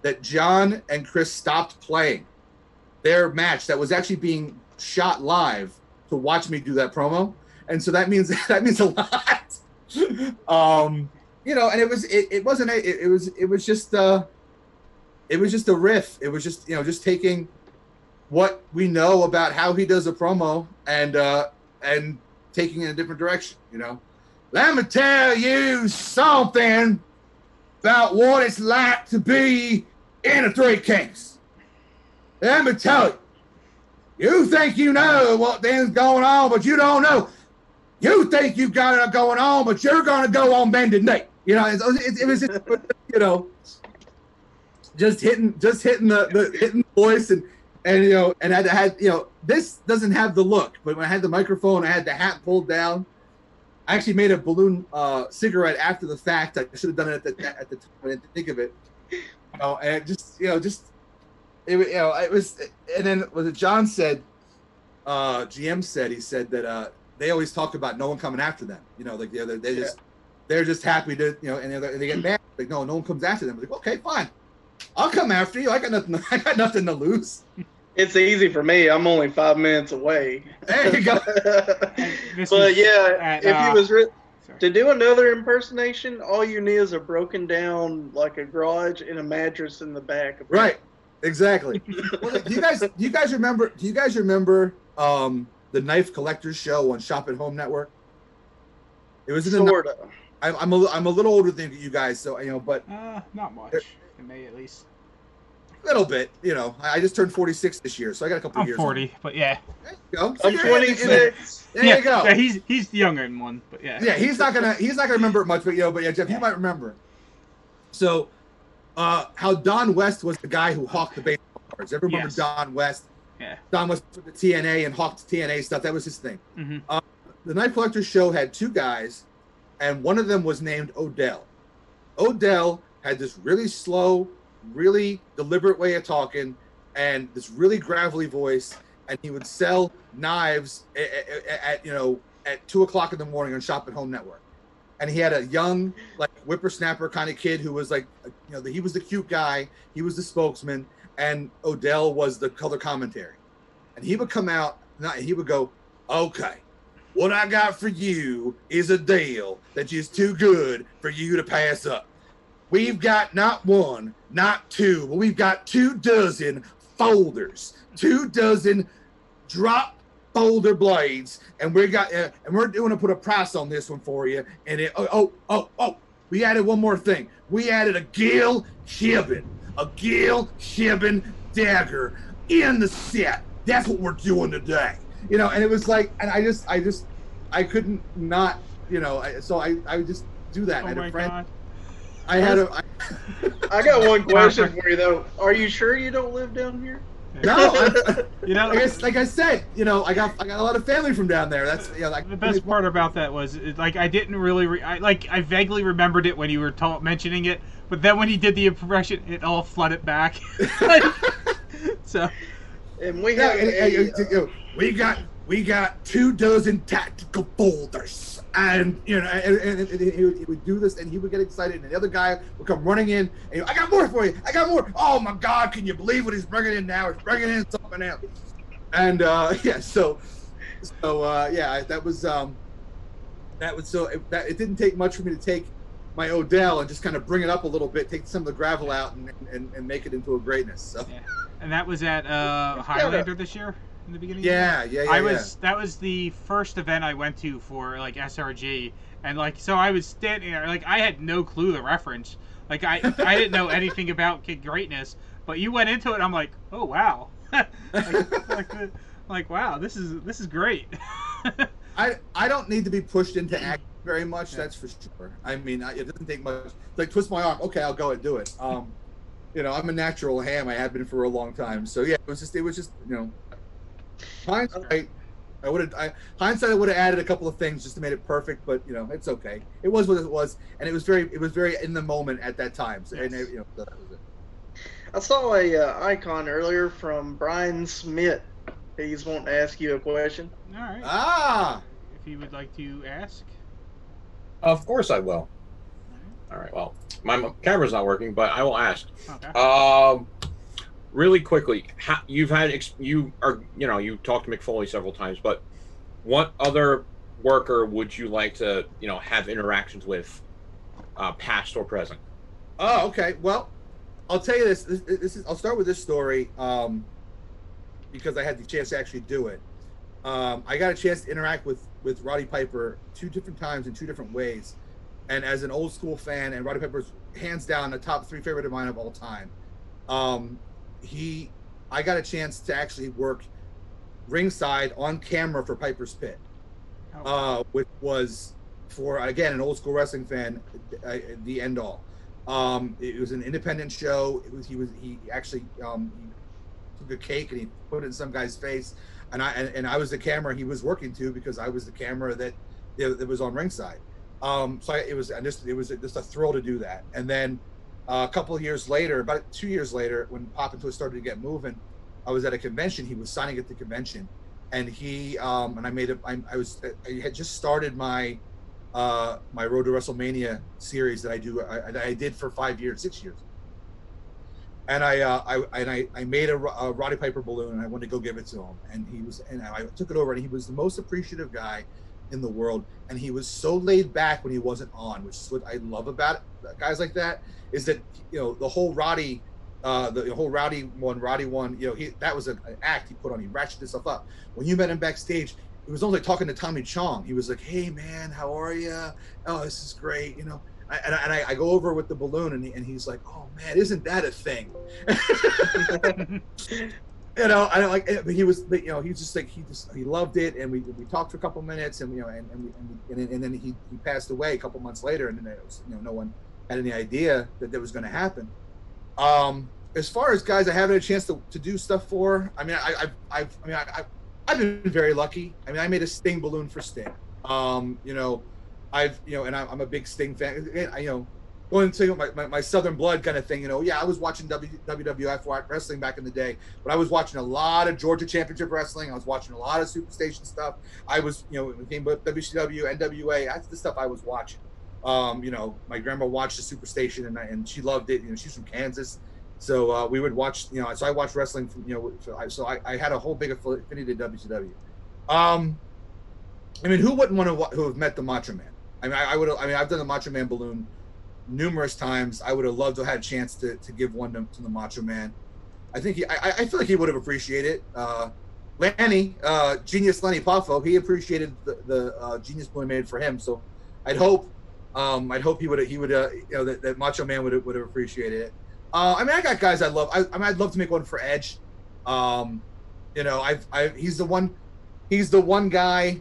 that John and Chris stopped playing their match that was actually being shot live to watch me do that promo. And so that means a lot. And it was just a riff. It was just taking what we know about how he does a promo and taking it in a different direction, Let me tell you something about what it's like to be in a Three Kings. Let me tell you. You think you know what then's going on, but you don't know. You think you've got it going on, but you're going to go on bended knee. It was just hitting the voice and I had this doesn't have the look, but when I had the microphone, I had the hat pulled down. I actually made a balloon cigarette after the fact. I should have done it at the time. I didn't think of it. And it was. And then what John said, GM said, he said that they always talk about no one coming after them. They're just happy to and they get mad. Like no one comes after them. Like okay, fine, I'll come after you. I got nothing to lose. It's easy for me. I'm only 5 minutes away. There you go. But yeah, if you was to do another impersonation, all you need is a broken down like a garage and a mattress in the back. Right. Exactly. Well, do you guys remember the Knife Collectors Show on Shop at Home Network? It was in sort of. I'm a little older than you guys, so but not much. In May at least. Little bit, I just turned 46 this year, so I got a couple I'm years. 40, on. but yeah. There you go. I'm 26. There you go. Yeah, he's younger than one, but yeah. Yeah, he's not gonna remember it much, but yeah, Jeff, you might remember. So, how Don West was the guy who hawked the baseball cards. Everyone remember Don West? Yeah. Don West with the TNA and hawked TNA stuff. That was his thing. Mm-hmm. The Knife Collectors Show had two guys, and one of them was named Odell. Odell had this really slow, really deliberate way of talking and this really gravelly voice, and he would sell knives at 2:00 in the morning on Shop at Home Network. And he had a young like whippersnapper kind of kid who was like he was the cute guy, he was the spokesman, and Odell was the color commentary. And he would come out and he would go, okay, what I got for you is a deal that's just too good for you to pass up. We've got not one, not two, but we've got 24 folders, 24 drop folder blades, and we're going to put a price on this one for you. And we added one more thing. We added a Gil Shibbon dagger in the set. That's what we're doing today. And it was like, and I couldn't not, so I would just do that. Oh my God. I got one question for you though. Are you sure you don't live down here? No, like I said, I got a lot of family from down there. That's the best part about that was like I didn't really I vaguely remembered it when you were mentioning it, but then when he did the impression, it all flooded back. So, and we we got 24 tactical folders, and and he would do this, and he would get excited, and the other guy would come running in, and I got more for you, I got more. Oh my God, can you believe what he's bringing in now? He's bringing in something else, and it didn't take much for me to take my Odell and just kind of bring it up a little bit, take some of the gravel out, and make it into a greatness. So. Yeah. And that was at Highlander this year. In the beginning, that was the first event I went to for like SRG, and like so I was standing there, like I had no clue the reference, like I didn't know anything about Kid Greatness, but you went into it, I'm like, oh wow, like wow, this is great. I don't need to be pushed into acting very much, that's for sure. I mean, it doesn't take much. Like twist my arm, okay, I'll go and do it. I'm a natural ham. I have been for a long time, so yeah, it was just hindsight, I would have added a couple of things just to make it perfect, but it's okay. It was what it was, and it was very in the moment at that time. So, yes. And that was it. I saw a icon earlier from Brian Smith. He's wanting to ask you a question. All right. If you would like to ask. Of course I will. All right. Well, my camera's not working, but I will ask. Okay. Really quickly, you talked to McFoley several times, but what other worker would you like to, have interactions with, past or present? Oh, okay. Well, I'll tell you this. I'll start with this story because I had the chance to actually do it. I got a chance to interact with Roddy Piper 2 different times in 2 different ways, and as an old school fan, and Roddy Piper's hands down the top 3 favorite of mine of all time. I got a chance to actually work ringside on camera for Piper's Pit, which was, for again an old school wrestling fan, the end all. It was an independent show. He actually took a cake and he put it in some guy's face, and I was the camera he was working to, because I was the camera that was on ringside. It was just a thrill to do that. And then a couple of years later, about 2 years later, when PoppinTwist started to get moving, I was at a convention. He was signing at the convention, and I had just started my my Road to WrestleMania series that I did for 5 years, 6 years, and I made a Roddy Piper balloon, and I wanted to go give it to him, and I took it over, and he was the most appreciative guy in the world, and he was so laid back when he wasn't on, which is what I love about guys like that, is that the whole Roddy one, that was an act he put on. He ratcheted himself up. When you met him backstage, it was almost like talking to Tommy Chong. He was like, "Hey man, how are you? Oh, this is great," I go over with the balloon, and he's like, "Oh man, isn't that a thing?" I don't like. But he was, he just like he loved it, and we talked for a couple minutes, and and then he passed away a couple months later, and then it was, no one had any idea that was going to happen. As far as guys I haven't had a chance to do stuff for, I mean, I've been very lucky. I mean, I made a Sting balloon for Sting. And I'm a big Sting fan. Going to my Southern blood kind of thing, I was watching WWF wrestling back in the day, but I was watching a lot of Georgia Championship Wrestling. I was watching a lot of Superstation stuff. I was, when it came to WCW, NWA, that's the stuff I was watching. My grandma watched the Superstation, and she loved it. She's from Kansas, so we would watch. So I watched wrestling from. So I had a whole big affinity to WCW. I mean, who wouldn't want to have met the Macho Man? I mean, I would. I mean, I've done the Macho Man balloon numerous times. I would have loved to have had a chance to give one to the Macho Man. I think I feel like he would have appreciated it. Lanny, Genius Lenny Poffo, he appreciated the Genius balloon made for him. So I'd hope he would that Macho Man would have appreciated it. I mean, I got guys I love. I'd love to make one for Edge. He's the one guy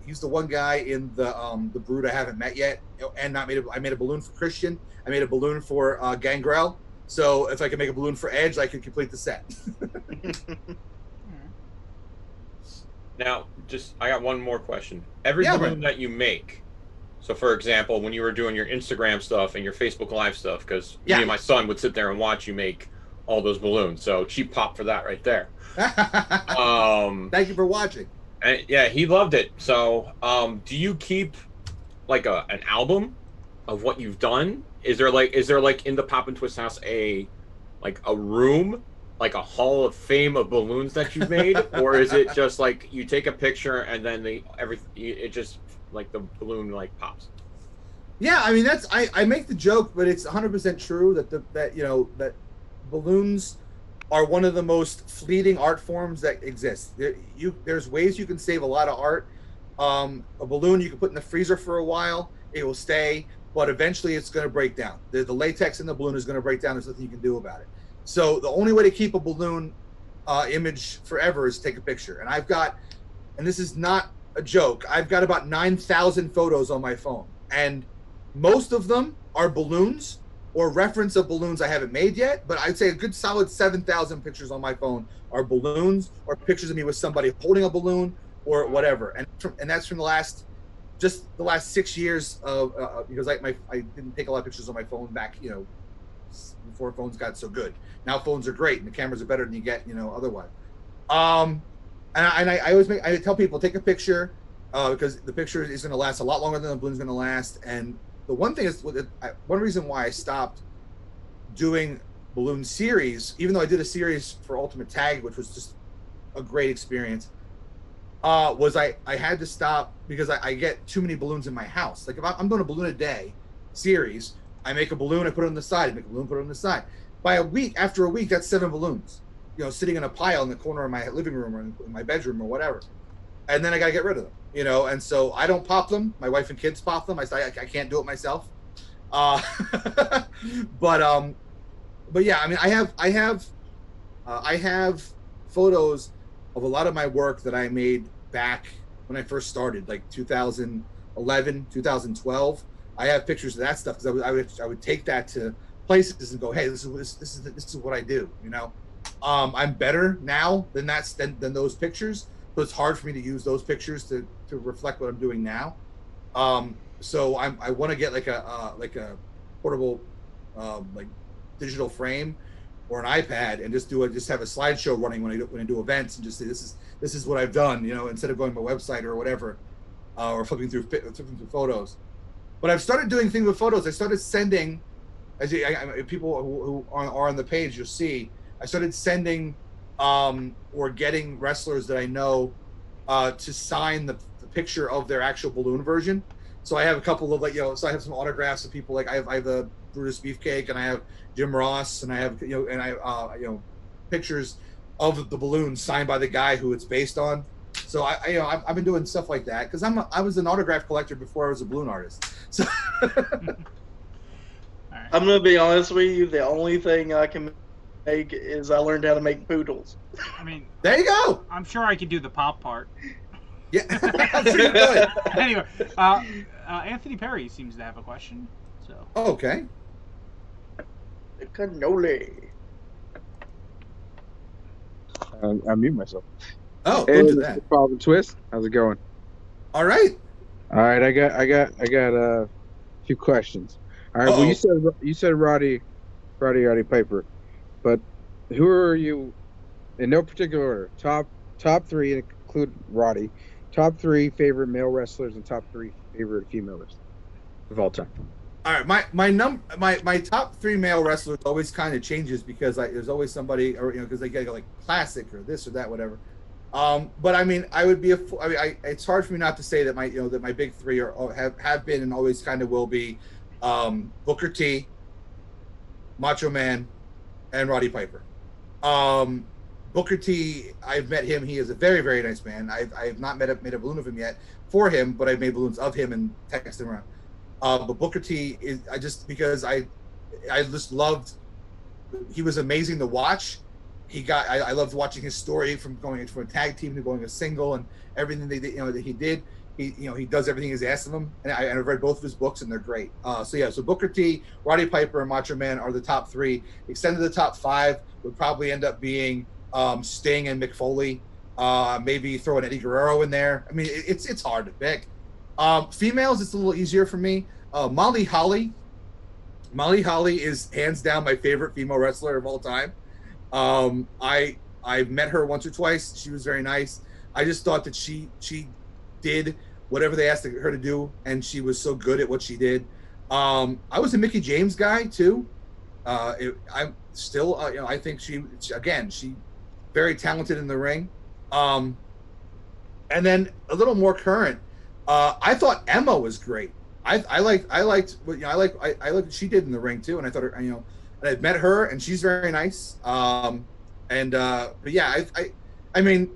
he's the one guy in the Brood I haven't met yet, and I made a balloon for Christian. I made a balloon for Gangrel. So if I could make a balloon for Edge, I could complete the set. Now, I got one more question. Every balloon that you make. So, for example, when you were doing your Instagram stuff and your Facebook Live stuff, because me and my son would sit there and watch you make all those balloons. So cheap pop for that right there. Thank you for watching. And yeah, he loved it. So, do you keep like an album of what you've done? Is there like in the PoppinTwist house a room, like a hall of fame of balloons that you've made, or is it just like you take a picture and then it just like the balloon like pops? Yeah, I mean I make the joke, but it's 100% true that balloons are one of the most fleeting art forms that exist. There's ways you can save a lot of art. A balloon you can put in the freezer for a while, it will stay, but eventually it's going to break down. The latex in the balloon is going to break down. There's nothing you can do about it. So the only way to keep a balloon image forever is take a picture. And and this is not a joke, I've got about 9,000 photos on my phone. And most of them are balloons or reference of balloons I haven't made yet, but I'd say a good solid 7,000 pictures on my phone are balloons or pictures of me with somebody holding a balloon or whatever. And that's from the last 6 years of because I didn't take a lot of pictures on my phone back, before phones got so good. Now phones are great and the cameras are better than you get, otherwise. And I tell people, take a picture because the picture is going to last a lot longer than the balloon's going to last. And the one thing is, one reason why I stopped doing balloon series, even though I did a series for Ultimate Tag, which was just a great experience, was I had to stop because I get too many balloons in my house. Like if I'm doing a balloon a day series, I make a balloon, I put it on the side, I make a balloon, put it on the side. After a week, that's 7 balloons, sitting in a pile in the corner of my living room or in my bedroom or whatever. And then I got to get rid of them, and so I don't pop them. My wife and kids pop them. I can't do it myself. But yeah, I mean, I have photos of a lot of my work that I made back when I first started, like 2011, 2012. I have pictures of that stuff because I would take that to places and go, hey, this is what I do. I'm better now than those pictures. So it's hard for me to use those pictures to reflect what I'm doing now. So I want to get like a portable like digital frame or an iPad and just have a slideshow running when I do events and just say this is what I've done, instead of going to my website or whatever, or flipping through photos. But I've started doing things with photos. I started sending, people who are on the page, you'll see, I started sending or getting wrestlers that I know to sign the picture of their actual balloon version. So I have a couple of so I have some autographs of people, like I have the Brutus Beefcake, and I have Jim Ross, and I have pictures of the balloon signed by the guy who it's based on. So I've been doing stuff like that because I was an autograph collector before I was a balloon artist. So I'm gonna be honest with you. The only thing I can make is I learned how to make poodles. I mean, there you go. I'm sure I could do the pop part. Yeah, I'm sure you could. Anyway, Anthony Perry seems to have a question. So okay. The cannoli. I mute myself. Oh, hey, don't do that. PoppinTwist. How's it going? All right. All right. I got a few questions. All right. Well, you said Roddy Piper, but who are you, in no particular order? Top 3, include Roddy. Top 3 favorite male wrestlers and top 3 favorite female wrestlers of all time. All right, my top 3 male wrestlers always kind of changes because there's always somebody, or because they get like classic or this or that, whatever. But I mean, it's hard for me not to say that my big 3 have been and always kind of will be Booker T, Macho Man, and Roddy Piper. Booker T, I've met him. He is a very, very nice man. I have not made a balloon of him yet for him, but I've made balloons of him and texted him around. But Booker T is I just loved. He was amazing to watch. I loved watching his story from going from a tag team to going a single and everything that he did. He does everything he's asked of him, and I've read both of his books and they're great. So Booker T, Roddy Piper, and Macho Man are the top 3. Extended to the top 5 would probably end up being Sting and Mick Foley. Maybe throw an Eddie Guerrero in there. I mean, it's hard to pick. Females, it's a little easier for me. Molly Holly. Molly Holly is hands down my favorite female wrestler of all time. I met her once or twice. She was very nice. I just thought that she did whatever they asked her to do, and she was so good at what she did. I was a Mickey James guy too. I'm still, I think she very talented in the ring. And then a little more current. I thought Emma was great. I liked what she did in the ring too, and I thought her, and I've met her, and she's very nice. But yeah, I mean,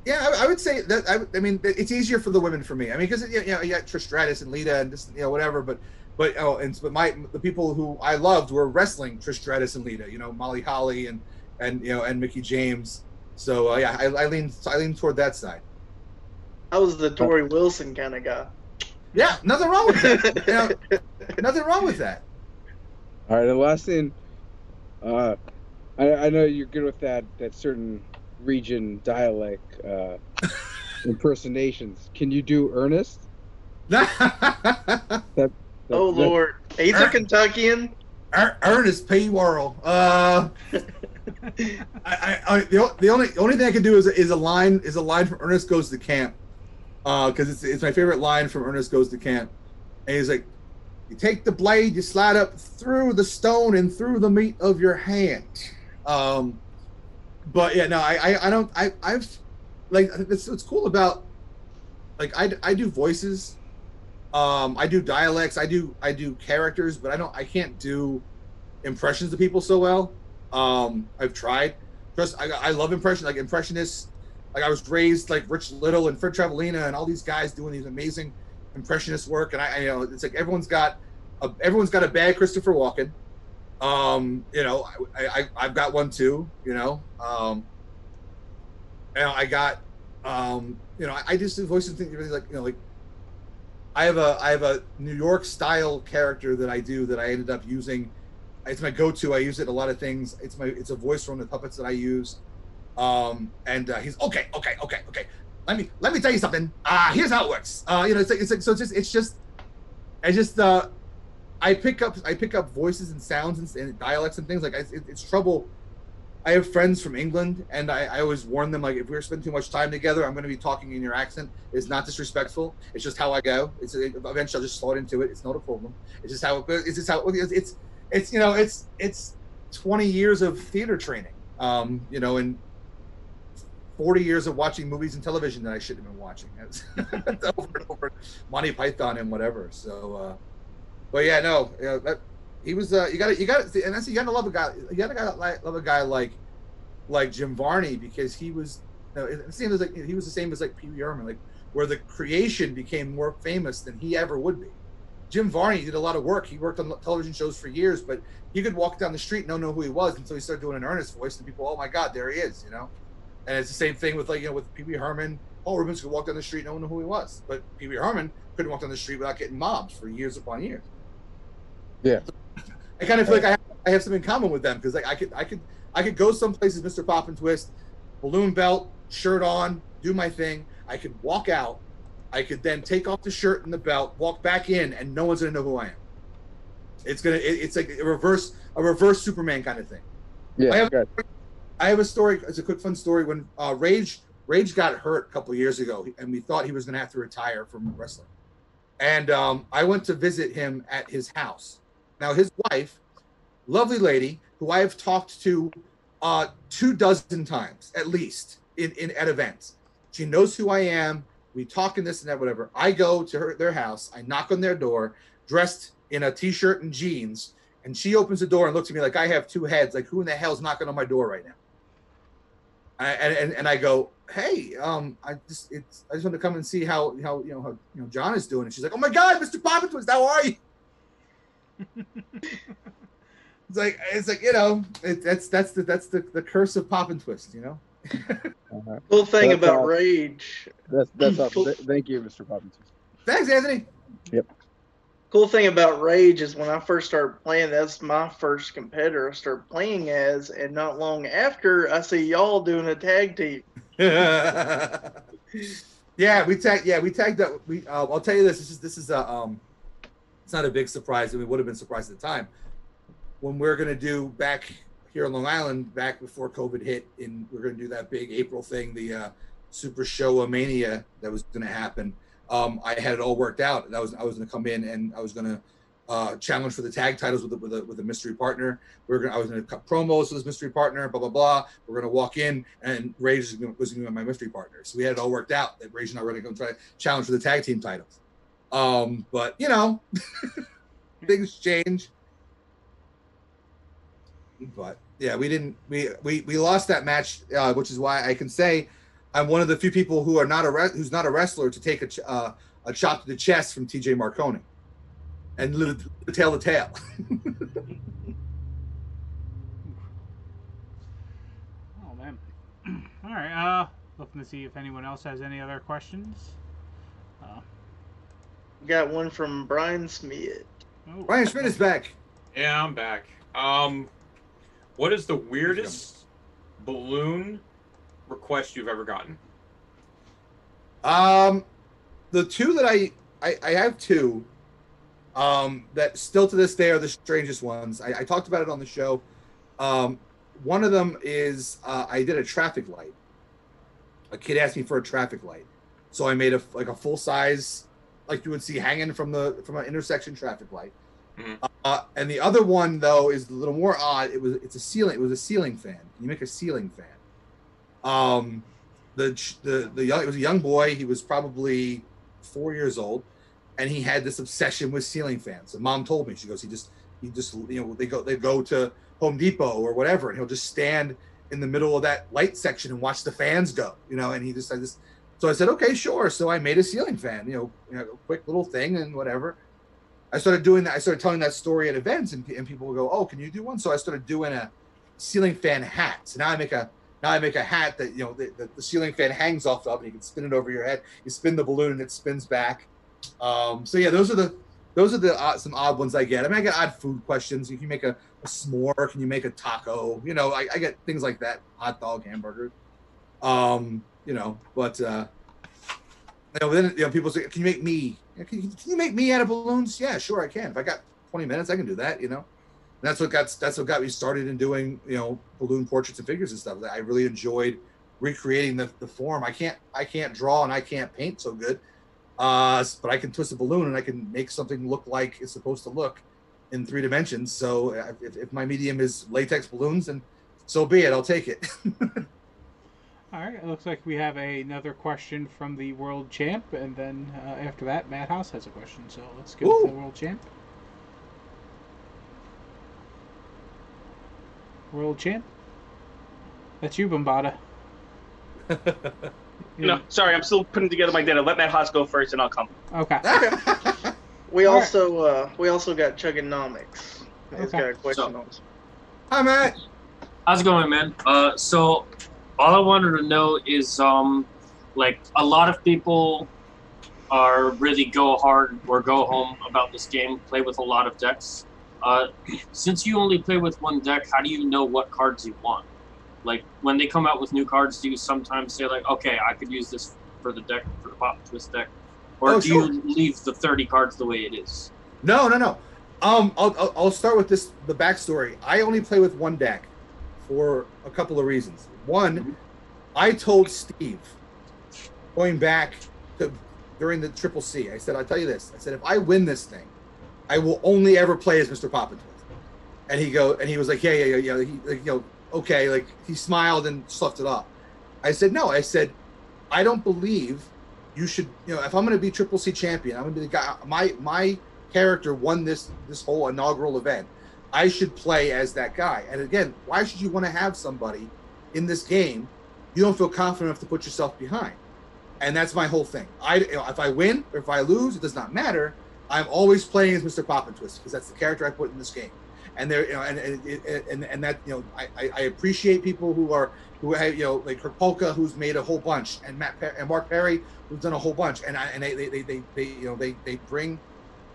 yeah, I would say that. I mean, it's easier for the women for me. I mean, because you got Trish Stratus and Lita and just whatever. But the people who I loved were wrestling Trish Stratus and Lita. Molly Holly and Mickey James. So yeah, I lean toward that side. I was the Tori Wilson kind of guy. Yeah, nothing wrong with that. Nothing wrong with that. All right, the last thing, I know you're good with that certain region dialect impersonations. Can you do Ernest? Lord, he's a Kentuckian. Ernest P. Worrell. The only thing I can do is a line from Ernest Goes to Camp, because it's my favorite line from Ernest Goes to Camp, and he's like, "You take the blade, you slide up through the stone and through the meat of your hand." But yeah, no, I've like, it's cool about, like, I do voices, I do dialects, I do characters, but I can't do impressions of people so well. I've tried. I love impressionists. Like, I was raised like Rich Little and Fred Travelina and all these guys doing these amazing impressionist work, and I it's like everyone's got a bad Christopher Walken. I've got one too. And I got I just do voices and things like I have a New York style character that I do that I ended up using. It's my go-to. I use it in a lot of things. It's a voice from the puppets that I use. He's okay. Let me tell you something. Here's how it works. I pick up voices and sounds and dialects and things. Like, it's trouble. I have friends from England, and I always warn them, like, if we're spending too much time together, I'm going to be talking in your accent. It's not disrespectful. It's just how I go. Eventually I'll just slot into it. It's not a problem. It's just how it's 20 years of theater training, and 40 years of watching movies and television that I shouldn't have been watching. Over and over, Monty Python and whatever. So, but yeah, no, he was. You got to love a guy. You got to love a guy like Jim Varney, because he was. It seems like he was the same as like Pee Wee Herman, like, where the creation became more famous than he ever would be. Jim Varney did a lot of work. He worked on television shows for years, but he could walk down the street and not know who he was until he started doing an earnest voice, and people, oh my God, there he is, And it's the same thing with with Pee Wee Herman. Paul Rubens could walk down the street and no one knew who he was, but Pee Wee Herman couldn't walk down the street without getting mobbed for years upon years. Yeah, I kind of feel like I have something in common with them, because like I could go some places, Mr. PoppinTwist, balloon belt, shirt on, do my thing. I could walk out. I could then take off the shirt and the belt, walk back in, and no one's gonna know who I am. It's like a reverse Superman kind of thing. Yeah, I have a story. It's a quick fun story. When Rage got hurt a couple of years ago, and we thought he was gonna have to retire from wrestling. And I went to visit him at his house. Now, his wife, lovely lady, who I have talked to 24 times at least at events. She knows who I am. We talk in this and that, whatever. I go to their house. I knock on their door, dressed in a t-shirt and jeans, and she opens the door and looks at me like I have two heads. Like, who in the hell's knocking on my door right now? And I go, hey, I just want to come and see how John is doing. And she's like, oh my God, Mr. PoppinTwist, how are you? It's like that's the curse of PoppinTwist, Cool thing about Rage. That's awesome. Thank you, Mr. PoppinTwist. Thanks, Anthony. Yep. Cool thing about Rage is when I first started playing, that's my first competitor I started playing as, and not long after, I see y'all doing a tag team. we tagged up. I'll tell you this. This is it's not a big surprise. I mean, it would have been a surprise at the time. When we're gonna do back here in Long Island back before COVID hit, and we're going to do that big April thing, the Super Showa Mania that was going to happen. I had it all worked out. I was going to come in and I was going to challenge for the tag titles with a mystery partner. I was going to cut promos with this mystery partner. Blah blah blah. We're going to walk in and Rage was going to be my mystery partner. So we had it all worked out that Rage and I were going to go try to challenge for the tag team titles. But you know, things change. But yeah, we lost that match, which is why I can say I'm one of the few people who are who's not a wrestler to take a chop to the chest from TJ Marconi and tail to tail. Oh man! All right, looking to see if anyone else has any other questions. Got one from Brian Smith. Oh, Brian Smith is back. Yeah, I'm back. What is the weirdest balloon request you've ever gotten? The two that I have two that still to this day are the strangest ones. I talked about it on the show. One of them is I did a traffic light. A kid asked me for a traffic light, so I made a full size, like you would see hanging from an intersection traffic light. Mm-hmm. And the other one though is a little more odd. It was a ceiling fan. You make a ceiling fan. It was a young boy. He was probably 4 years old, and he had this obsession with ceiling fans. And Mom told me, she goes, he just they go to Home Depot or whatever, and he'll just stand in the middle of that light section and watch the fans go, and he just like this. So I said, okay, sure. So I made a ceiling fan, a quick little thing and whatever. I started doing that. I started telling that story at events, and people would go, "Oh, can you do one?" So I started doing a ceiling fan hat. So now I make a hat that the ceiling fan hangs off of, and you can spin it over your head. You spin the balloon, and it spins back. So yeah, those are the some odd ones I get. I mean, I get odd food questions. You can make a s'more. Can you make a taco? I get things like that. Hot dog, hamburger. But then people say, "Can you make me? Can you make me out of balloons?" Yeah, sure, I can. If I got 20 minutes, I can do that. And that's what got me started in doing balloon portraits and figures and stuff. I really enjoyed recreating the form. I can't draw and I can't paint so good, but I can twist a balloon and I can make something look like it's supposed to look in 3 dimensions. So if my medium is latex balloons, then so be it. I'll take it. All right, it looks like we have another question from the world champ, and then after that, Madhouse has a question. So let's go to the world champ. World champ? That's you, Bombada. No, sorry, I'm still putting together my dinner. Let Madhouse go first, and I'll come. Okay. We also got Chuggonomics. He's got a question on us. Hi, Matt. How's it going, man? So all I wanted to know is, like, a lot of people are really go hard or go home about this game, play with a lot of decks. Since you only play with one deck, how do you know what cards you want? Like, when they come out with new cards, do you sometimes say, like, okay, I could use this for the deck, for the PoppinTwist deck? Or do you leave the 30 cards the way it is? No. I'll start with the backstory. I only play with one deck for a couple of reasons. One, I told Steve, going back to during the Triple C, I said, I'll tell you this. I said, if I win this thing, I will only ever play as Mr. PoppinTwist. And he was like, yeah. Okay. Like, he smiled and sloughed it off. I said, no. I said, I don't believe you should, if I'm going to be Triple C champion, I'm going to be the guy. My character won this whole inaugural event. I should play as that guy. And again, why should you want to have somebody in this game you don't feel confident enough to put yourself behind? And that's my whole thing. If I win or if I lose, it does not matter. I'm always playing as Mr. PoppinTwist because that's the character I put in this game. And there, and that, I appreciate people who have, like Herpolka, who's made a whole bunch, and Mark Perry, who's done a whole bunch, and they bring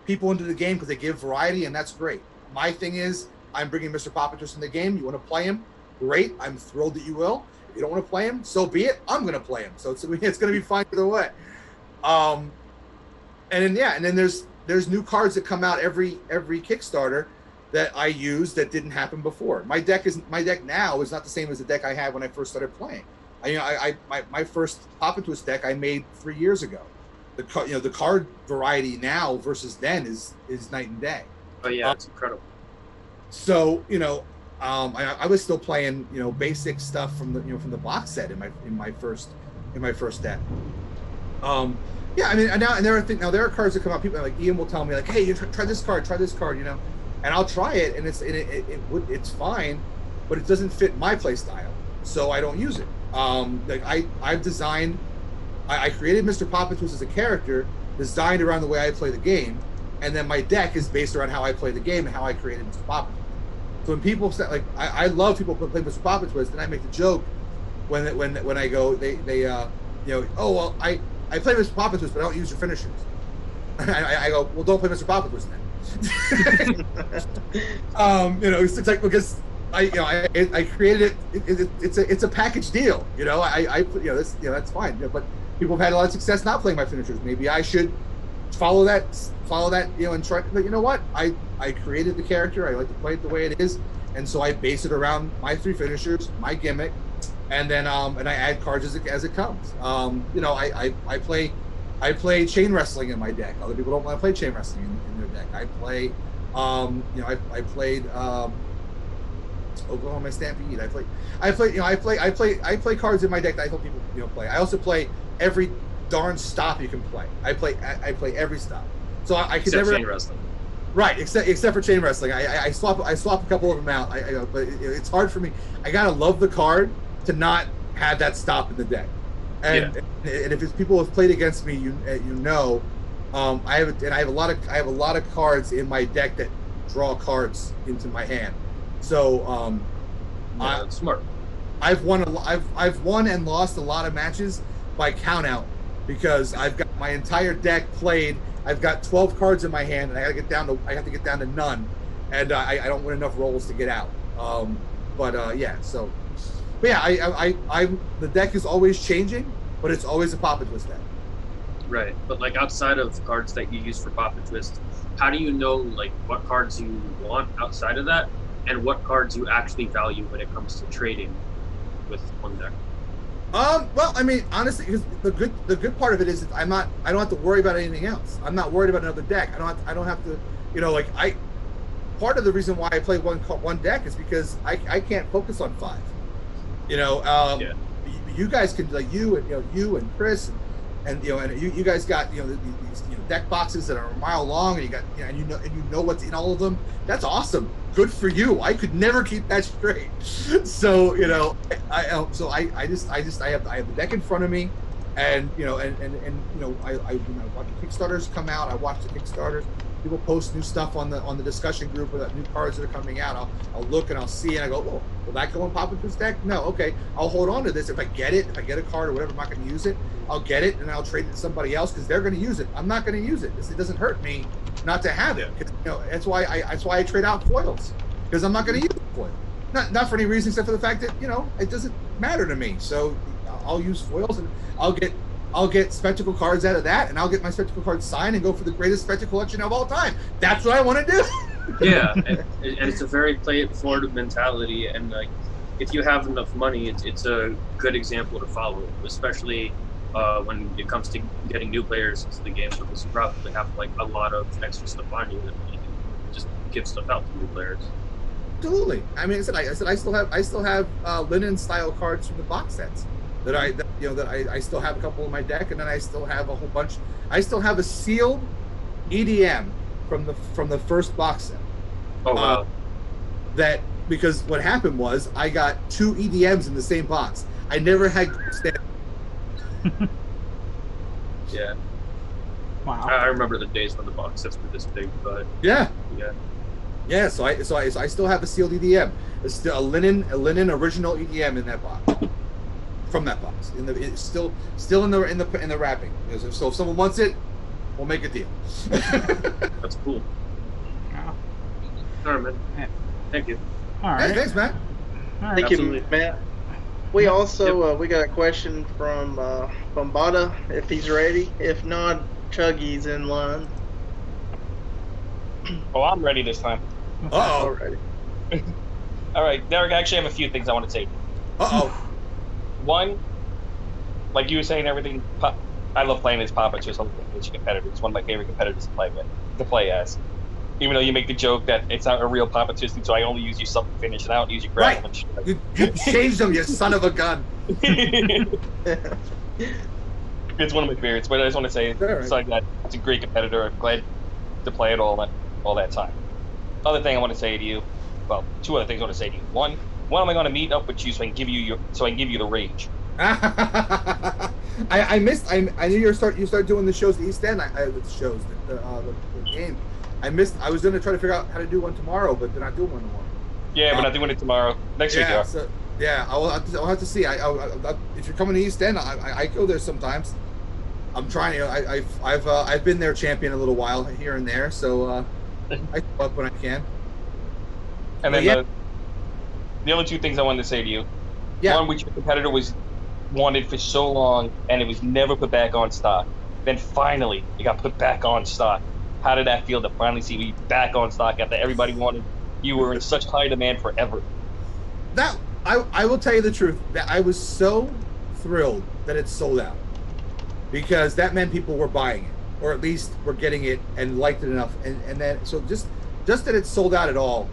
people into the game because they give variety, and that's great. My thing is, I'm bringing Mr. PoppinTwist in the game. You want to play him? Great. I'm thrilled that you will. If you don't want to play him, so be it. I'm going to play him. So it's going to be fine either way. And then there's new cards that come out every Kickstarter that I use that didn't happen before. My deck now is not the same as the deck I had when I first started playing. My first PoppinTwist deck I made 3 years ago. The card variety now versus then is night and day. Oh yeah, it's incredible. So I was still playing basic stuff from the box set in my first deck. Yeah, I mean, now there are cards that come out. People like Ian will tell me like, hey, try this card, and I'll try it, and it's fine, but it doesn't fit my play style, so I don't use it. I created Mr. PoppinTwist as a character designed around the way I play the game, and then my deck is based around how I play the game and how I created Mr. PoppinTwist. So when people say, like, I love people who play Mr. PoppinTwist, and I make the joke when I go, oh well, I play Mr. PoppinTwist, but I don't use your finishers. I go, well, don't play Mr. PoppinTwist then. It's like, because I created it. It's a package deal. That's fine. But people have had a lot of success not playing my finishers. Maybe I should follow that, and try. But you know what? I created the character. I like to play it the way it is, and so I base it around my 3 finishers, my gimmick, and then and I add cards as it comes. I play chain wrestling in my deck. Other people don't want to play chain wrestling in their deck. I play, I played Oklahoma Stampede. I play cards in my deck that I hope people play. I also play every darn stop you can play. I play every stop. So I could never chain wrestling. Right, except for chain wrestling. I swap a couple of them out. But it's hard for me. I gotta love the card to not have that stop in the deck. And if it's people who have played against me, I have a lot of cards in my deck that draw cards into my hand. So that's smart. I've won and lost a lot of matches by count out because I've got my entire deck played. I've got 12 cards in my hand, and I have to get down to none, and I don't win enough rolls to get out. The deck is always changing, but it's always a PoppinTwist deck. Right, but like outside of cards that you use for PoppinTwist, how do you know like what cards you want outside of that, and what cards you actually value when it comes to trading with one deck? Well, I mean, honestly, because the good part of it is that I don't have to worry about anything else. I'm not worried about another deck. I don't have to, part of the reason why I play one deck is because I can't focus on 5. You guys can, like you and Chris and you guys got these deck boxes that are a mile long, and you got and you know what's in all of them. That's awesome. Good for you. I could never keep that straight. So I have the deck in front of me, and I watch the Kickstarters come out. I watch the Kickstarters. People post new stuff on the discussion group about new cards that are coming out. I'll look and I'll see, and I go, oh, will that go in PoppinTwist deck? No, okay, I'll hold on to this. If I get a card or whatever, I'm not going to use it. I'll get it and I'll trade it to somebody else because they're going to use it. I'm not going to use it. It doesn't hurt me not to have it. That's why I trade out foils, because I'm not going to use the foil. Not for any reason except for the fact that it doesn't matter to me. So I'll use foils, and I'll get spectacle cards out of that, and I'll get my spectacle cards signed and go for the greatest spectacle collection of all time. That's what I want to do. Yeah, and it's a very play it forward mentality, and like if you have enough money, it's a good example to follow, especially when it comes to getting new players into the game, because you probably have like a lot of extra stuff on you that you can just give stuff out to new players. Absolutely. I mean, I said I still have linen style cards from the box sets that I still have a couple in my deck, and then I still have a whole bunch. I still have a sealed EDM from the first box set. Oh wow! Because what happened was I got 2 EDMs in the same box. I never had stand. Yeah. Wow. I remember the days when the box sets were this big, but yeah. So I still have a sealed EDM. It's still a linen original EDM in that box. From that box, it's still in the wrapping. So if someone wants it, we'll make a deal. That's cool. Wow. All right, man. Thank you. All right. Hey, thanks, Matt. All right. Thank Absolutely. you, Matt. We also we got a question from Bombada, if he's ready. If not, Chuggy's in line. Oh, I'm ready this time. Uh-oh. Already. All right, Derek, I actually have a few things I want to say. Uh-oh. One, like you were saying, everything. I love playing as PoppinTwist as a competitor. It's one of my favorite competitors to play as. Even though you make the joke that it's not a real PoppinTwist, so I only use you something finish and I don't use you grab Right. them. You changed them, you son of a gun. It's one of my favorites, but I just want to say, besides that, it's a great competitor. I'm glad to play it all that time. Other thing I want to say to you, well, two other things I want to say to you. One am I going to meet up with you so I can give you the rage? I missed. I knew you started doing the shows at East End. The game. I missed. I was going to try to figure out how to do one tomorrow, but they're not doing one tomorrow. Yeah, we're not doing it tomorrow. Next week, so, yeah. I'll have to see. If you're coming to East End, I go there sometimes. I'm trying. I've been their champion a little while here and there, so I go up when I can. And then the other two things I wanted to say to you. Yeah. One, which your competitor was wanted for so long, and it was never put back on stock. Then finally, it got put back on stock. How did that feel to finally see me back on stock after everybody wanted? You were in such high demand forever. That I will tell you the truth. That I was so thrilled that it sold out, because that meant people were buying it, or at least were getting it and liked it enough. And then so just that it sold out at all.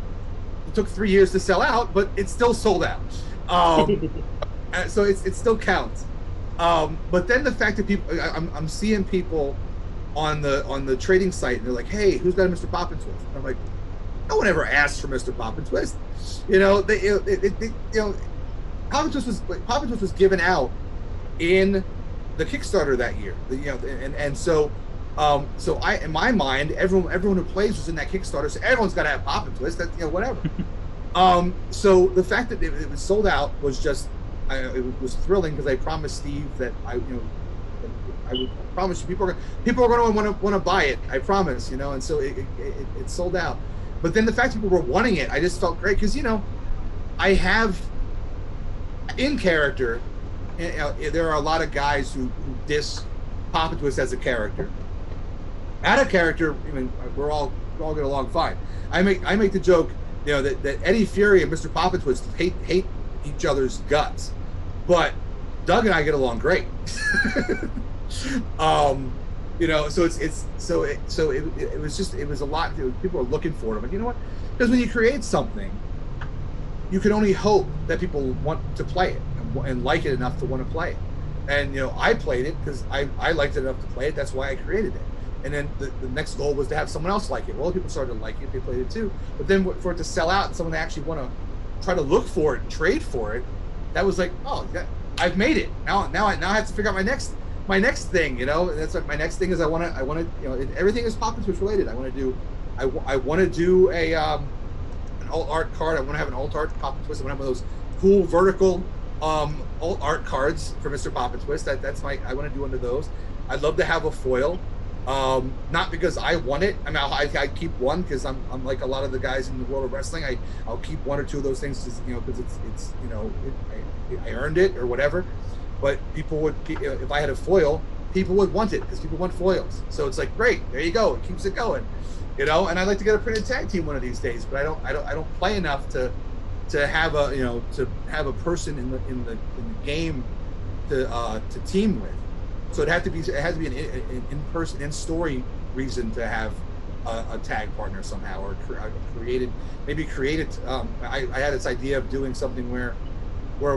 It took 3 years to sell out, but it still sold out. So it still counts. But then the fact that people, I'm seeing people on the trading site, and they're like, "Hey, who's got a Mr. PoppinTwist?" And I'm like, "No one ever asked for Mr. PoppinTwist." PoppinTwist was given out in the Kickstarter that year. So in my mind, everyone who plays was in that Kickstarter, so everyone's got to have PoppinTwist. That whatever. So the fact that it was sold out was just, it was thrilling, because I promised Steve that I would promise you people are going to want to buy it. I promise, and so it sold out. But then the fact that people were wanting it, I just felt great, because I have in character. There are a lot of guys who diss PoppinTwist as a character. Out of character, we're all get along fine. I make the joke, that Eddie Fury and Mr. PoppinTwist hate each other's guts, but Doug and I get along great. So it was a lot. People are looking for it, but you know what? Because when you create something, you can only hope that people want to play it and like it enough to want to play it. And I played it because I liked it enough to play it. That's why I created it. And then the next goal was to have someone else like it. Well, people started to like it; they played it too. But then for it to sell out and someone to actually want to try to look for it and trade for it, that was like, oh, I've made it. Now I have to figure out my next thing. That's what my next thing is. I want to everything is PoppinTwist related. I want to do an alt art card. I want to have an alt art PoppinTwist. I want to have one of those cool vertical alt art cards for Mr. PoppinTwist. I want to do one of those. I'd love to have a foil. Not because I want it. I keep one because I'm like a lot of the guys in the world of wrestling. I'll keep one or two of those things because it's I earned it or whatever. But people would, if I had a foil, people would want it because people want foils. So it's like, great, there you go. It keeps it going, And I'd like to get a printed tag team one of these days, but I don't play enough to have a person in the game to team with. So it has to be an in-person, in-story reason to have a tag partner somehow, or create it. I had this idea of doing something where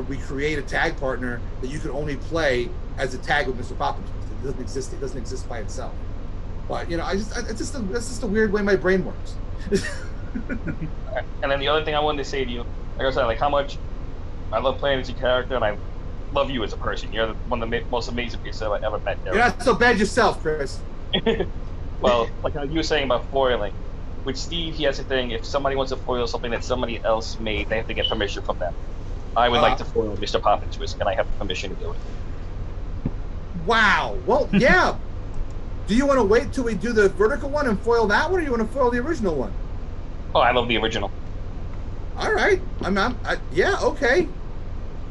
we create a tag partner that you can only play as a tag with Mr. PoppinTwist. It doesn't exist. It doesn't exist by itself. But that's just a weird way my brain works. And then the other thing I wanted to say to you, like I said, like how much I love playing as a character, and I love you as a person. You're one of the most amazing people I've ever met. You're not so bad yourself, Chris. Well, like how you were saying about foiling, with Steve, he has a thing. If somebody wants to foil something that somebody else made, they have to get permission from them. I would like to foil Mr. PoppinTwist. Can I have permission to do it? Wow. Well, yeah. Do you want to wait till we do the vertical one and foil that one, or do you want to foil the original one? Oh, I love the original. All right. Yeah, okay.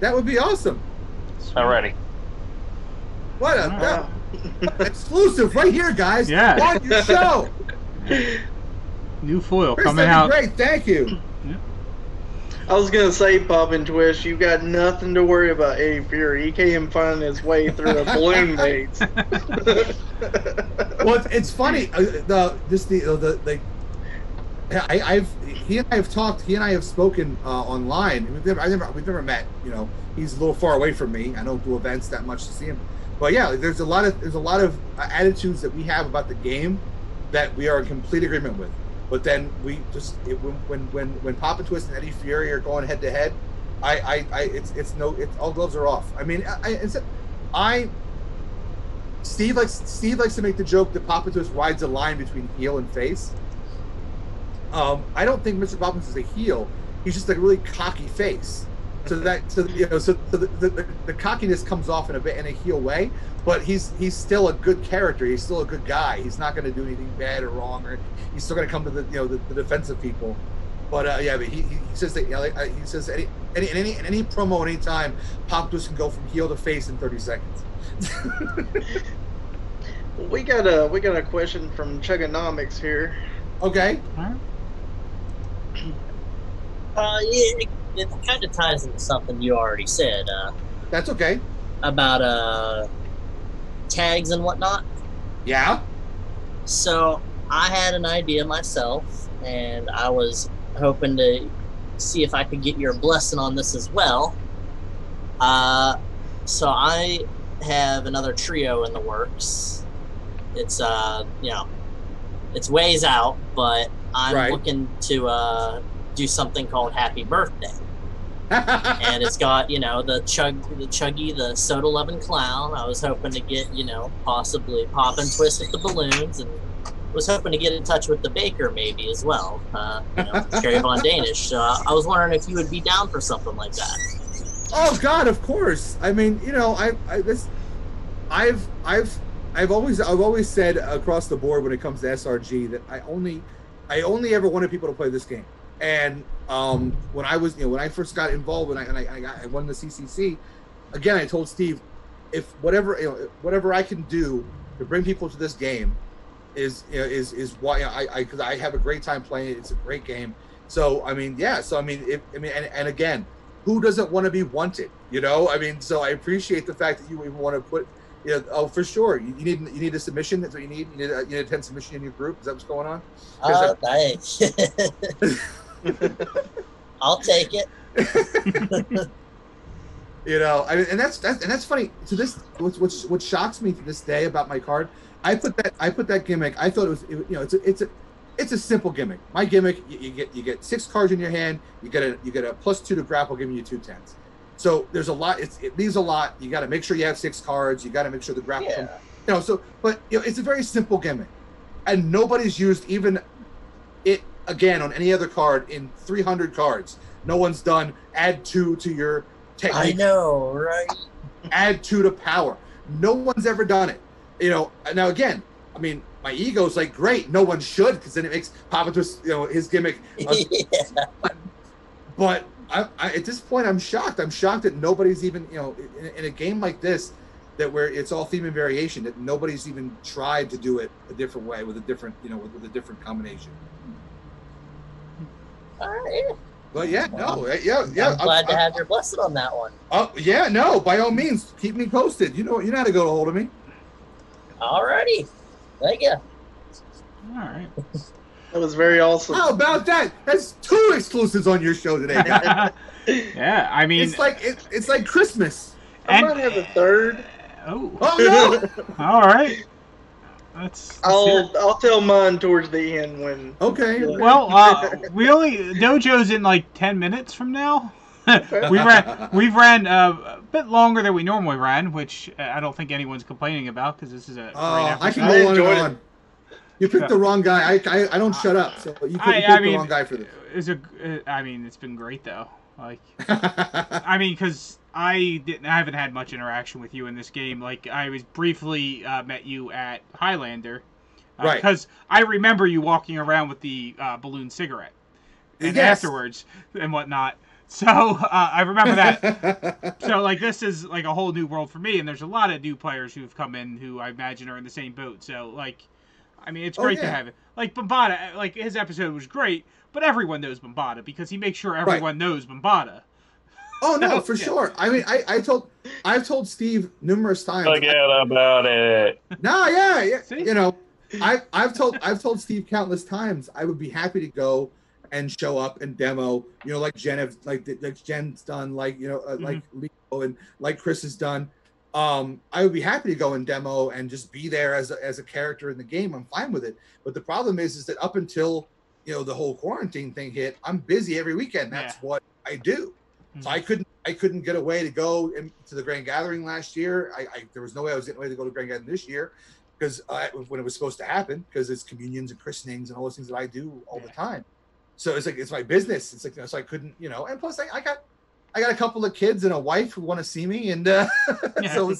That would be awesome. Alrighty. What exclusive right here, guys. Yeah. On your show. New foil Chris, coming out. Great, thank you. Yeah. I was gonna say, PoppinTwist, you got nothing to worry about, Eddie Fury. He can't even find his way through a balloon maze. Well, it's funny. He and I have talked. He and I have spoken online. We've never met. You know, he's a little far away from me. I don't do events that much to see him. But yeah, there's a lot of attitudes that we have about the game that we are in complete agreement with. But then we just when PoppinTwist and Eddie Fury are going head to head, all gloves are off. I mean, Steve likes to make the joke that PoppinTwist rides a line between heel and face. I don't think Mr. PoppinTwist is a heel. He's just a really cocky face. So the cockiness comes off in a heel way, but he's still a good character. He's still a good guy. He's not going to do anything bad or wrong, or he's still going to come to the defense of people. But but he says that he says any promo anytime PoppinTwist can go from heel to face in 30 seconds. We got a question from Chugonomics here. Okay. It kind of ties into something you already said. That's okay. About tags and whatnot. Yeah. So I had an idea myself, and I was hoping to see if I could get your blessing on this as well. So I have another trio in the works. It's it's ways out, but I'm looking to do something called Happy Birthday. And it's got, the Chuggy, the soda loving clown. I was hoping to get, possibly PoppinTwist with the balloons, and was hoping to get in touch with the baker maybe as well. Cherry Von Danish. So I was wondering if you would be down for something like that. Oh God, of course. I mean, I've always said across the board when it comes to SRG that I only ever wanted people to play this game. And when I first got involved, when I won the CCC, again I told Steve, if whatever I can do to bring people to this game is why because I have a great time playing it. It's a great game. So and again, who doesn't want to be wanted? So I appreciate the fact that you even want to put. Oh, for sure. You need a submission. That's what you need. You need a 10 submission in your group. Is that what's going on? I'll take it. And that's funny. To this, what shocks me to this day about my card, I put that gimmick. I thought it's a simple gimmick. My gimmick, you get 6 cards in your hand. You get a +2 to grapple, giving you 2 10s. So there's a lot. It leaves a lot. You got to make sure you have 6 cards. You got to make sure the grapple. Yeah. But it's a very simple gimmick, and nobody's used even it again on any other card in 300 cards. No one's done add 2 to your technique. I know, right? Add 2 to power. No one's ever done it. Now again, I mean, my ego's like, great. No one should, because then it makes PoppinTwist, his gimmick. But at this point, I'm shocked. I'm shocked that nobody's even, in a game like this, where it's all theme and variation, that nobody's even tried to do it a different way with a different, with a different combination. All right. But yeah, I'm glad to have your blessing on that one. Oh yeah, no, by all means, keep me posted. You know how to get a hold of me. Alrighty, thank you. All right. That was very awesome. How about that? That's 2 exclusives on your show today, guys. Yeah, I mean, it's like Christmas. I might have a third. Oh no! All right. I'll tell mine towards the end when. Okay. Well, dojo's in like 10 minutes from now. We've ran a bit longer than we normally ran, which I don't think anyone's complaining about because this is a. I can go on and on. You picked the wrong guy. I don't shut up. So you picked the wrong guy for this. It's been great though. Because I haven't had much interaction with you in this game. Like I was briefly met you at Highlander, right? Because I remember you walking around with the balloon cigarette, and afterwards and whatnot. So I remember that. So this is like a whole new world for me, and there's a lot of new players who've come in who I imagine are in the same boat. So I mean, it's great to have it. Like Bombada, like his episode was great, but everyone knows Bombada because he makes sure everyone knows Bombada. Oh no, for sure. I mean, I've told Steve numerous times. Forget about it. No, yeah. You know, I've told Steve countless times I would be happy to go and show up and demo. You know, like Jen's done, like like Leo and like Chris has done. I would be happy to go and demo and just be there as a character in the game. I'm fine with it. But the problem is that up until the whole quarantine thing hit, I'm busy every weekend. That's what I do. So I couldn't get away to go to the Grand Gathering last year. There was no way I was getting away to go to Grand Gathering this year because when it was supposed to happen, because it's communions and christenings and all those things that I do all the time. So it's like it's my business. It's like so I couldn't, and plus I got a couple of kids and a wife who want to see me, and so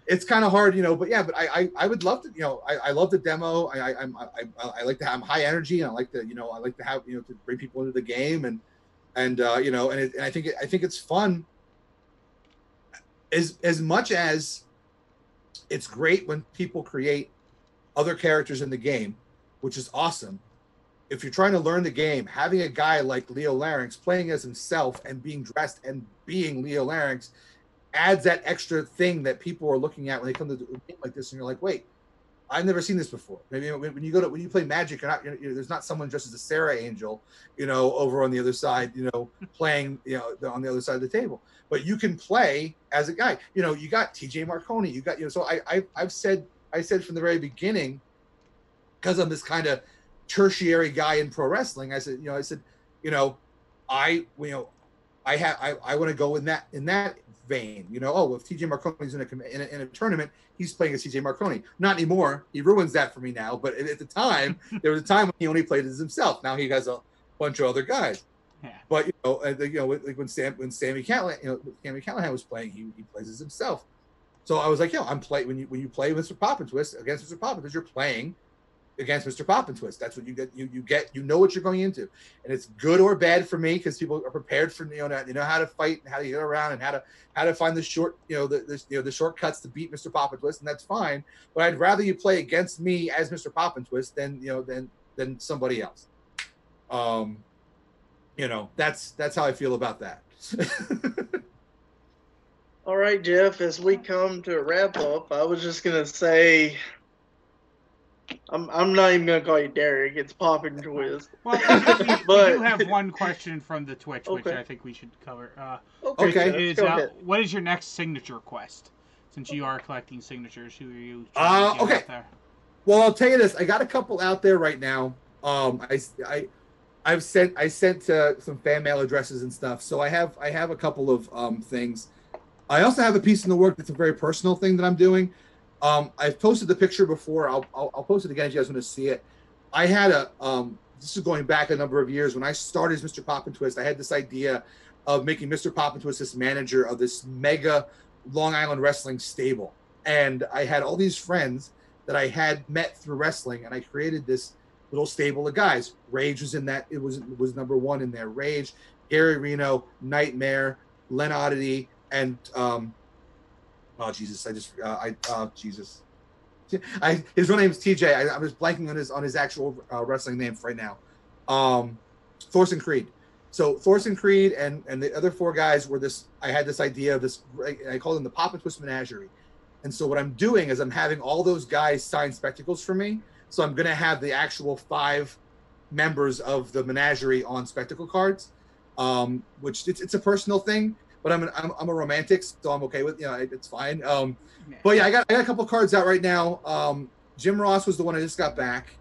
it's kind of hard, But yeah, but I would love to, I love the demo. I like to have high energy, and I like to have to bring people into the game and I think it's fun. As much as it's great when people create other characters in the game, which is awesome. If you're trying to learn the game, having a guy like Leo Larynx playing as himself and being dressed and being Leo Larynx adds that extra thing that people are looking at when they come to a game like this, and you're like, wait, I've never seen this before. Maybe when you play Magic, there's not someone dressed as a Sarah Angel, over on the other side, playing, on the other side of the table. But you can play as a guy. You got TJ Marconi. You got, So I said from the very beginning, because I'm this kind of tertiary guy in pro wrestling. I said, I want to go in that vein. If TJ Marconi's in a tournament, he's playing as TJ Marconi. Not anymore. He ruins that for me now. But at the time, there was a time when he only played as himself. Now he has a bunch of other guys. Yeah. But like when Sammy Callahan was playing, he plays as himself. So I was like, I'm playing when you play Mr. PoppinTwist against Mr. PoppinTwist, you're playing against Mr. PoppinTwist. That's what you get. You know what you're going into, and it's good or bad for me because people are prepared for how to fight and how to get around and how to find the short the shortcuts to beat Mr. PoppinTwist, and that's fine. But I'd rather you play against me as Mr. PoppinTwist than somebody else. That's how I feel about that. All right, Jeff. As we come to a wrap up, I was just gonna say. I'm not even gonna call you Derek. It's PoppinTwist. Well, we do have one question from the Twitch, which I think we should cover. Okay. What is your next signature quest? Since you are collecting signatures, who are you? Okay. There? Well, I'll tell you this. I got a couple out there right now. I sent some fan mail addresses and stuff. So I have a couple of things. I also have a piece in the work that's a very personal thing that I'm doing. I've posted the picture before. I'll post it again if you guys want to see it. I had this is going back a number of years when I started as Mr. PoppinTwist. I had this idea of making Mr. PoppinTwist this manager of this mega Long Island wrestling stable, and I had all these friends that I had met through wrestling, and I created this little stable of guys. Rage was in that. It was number one in there. Rage, Gary Reno, Nightmare, Len Oddity, and oh Jesus! Jesus. His real name is TJ. I was blanking on his actual wrestling name right now. Thorson Creed. So Thorson Creed and the other four guys were this. I had this idea of this. I called them the PoppinTwist Menagerie. And so what I'm doing is I'm having all those guys sign spectacles for me. So I'm going to have the actual 5 members of the menagerie on spectacle cards, which it's a personal thing. But I'm a romantic, so I'm okay with it's fine. But yeah, I got a couple cards out right now. Jim Ross was the one I just got back,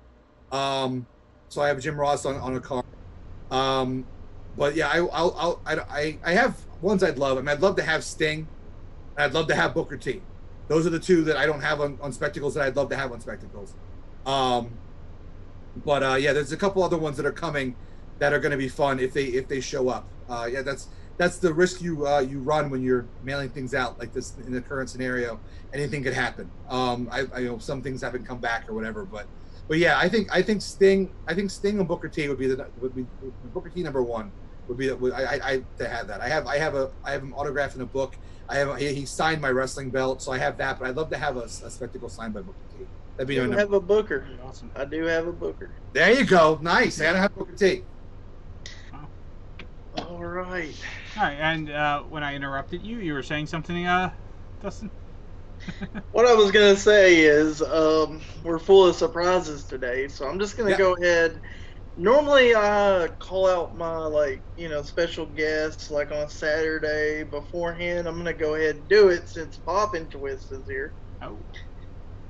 so I have Jim Ross on a card. But yeah, I have ones I'd love. I mean, I'd love to have Sting, and I'd love to have Booker T. Those are the 2 that I don't have on spectacles that I'd love to have on spectacles. But yeah, there's a couple other ones that are coming that are going to be fun if they show up. Yeah, that's the risk you run when you're mailing things out like this in the current scenario. Anything could happen. I know some things haven't come back or whatever, but yeah, I think Sting and Booker T would be Booker T number 1 would be I to have that. I have him autographed in a book. He signed my wrestling belt, so I have that. But I'd love to have a spectacle signed by Booker T. That'd be I do have a booker. Awesome. I do have a booker. There you go. Nice. I gotta have Booker T. All right. All right, and when I interrupted you, you were saying something, Dustin? What I was gonna say is we're full of surprises today, so I'm just gonna go ahead. Normally, I call out my special guests like on Saturday beforehand. I'm gonna go ahead and do it since PoppinTwist is here. Oh.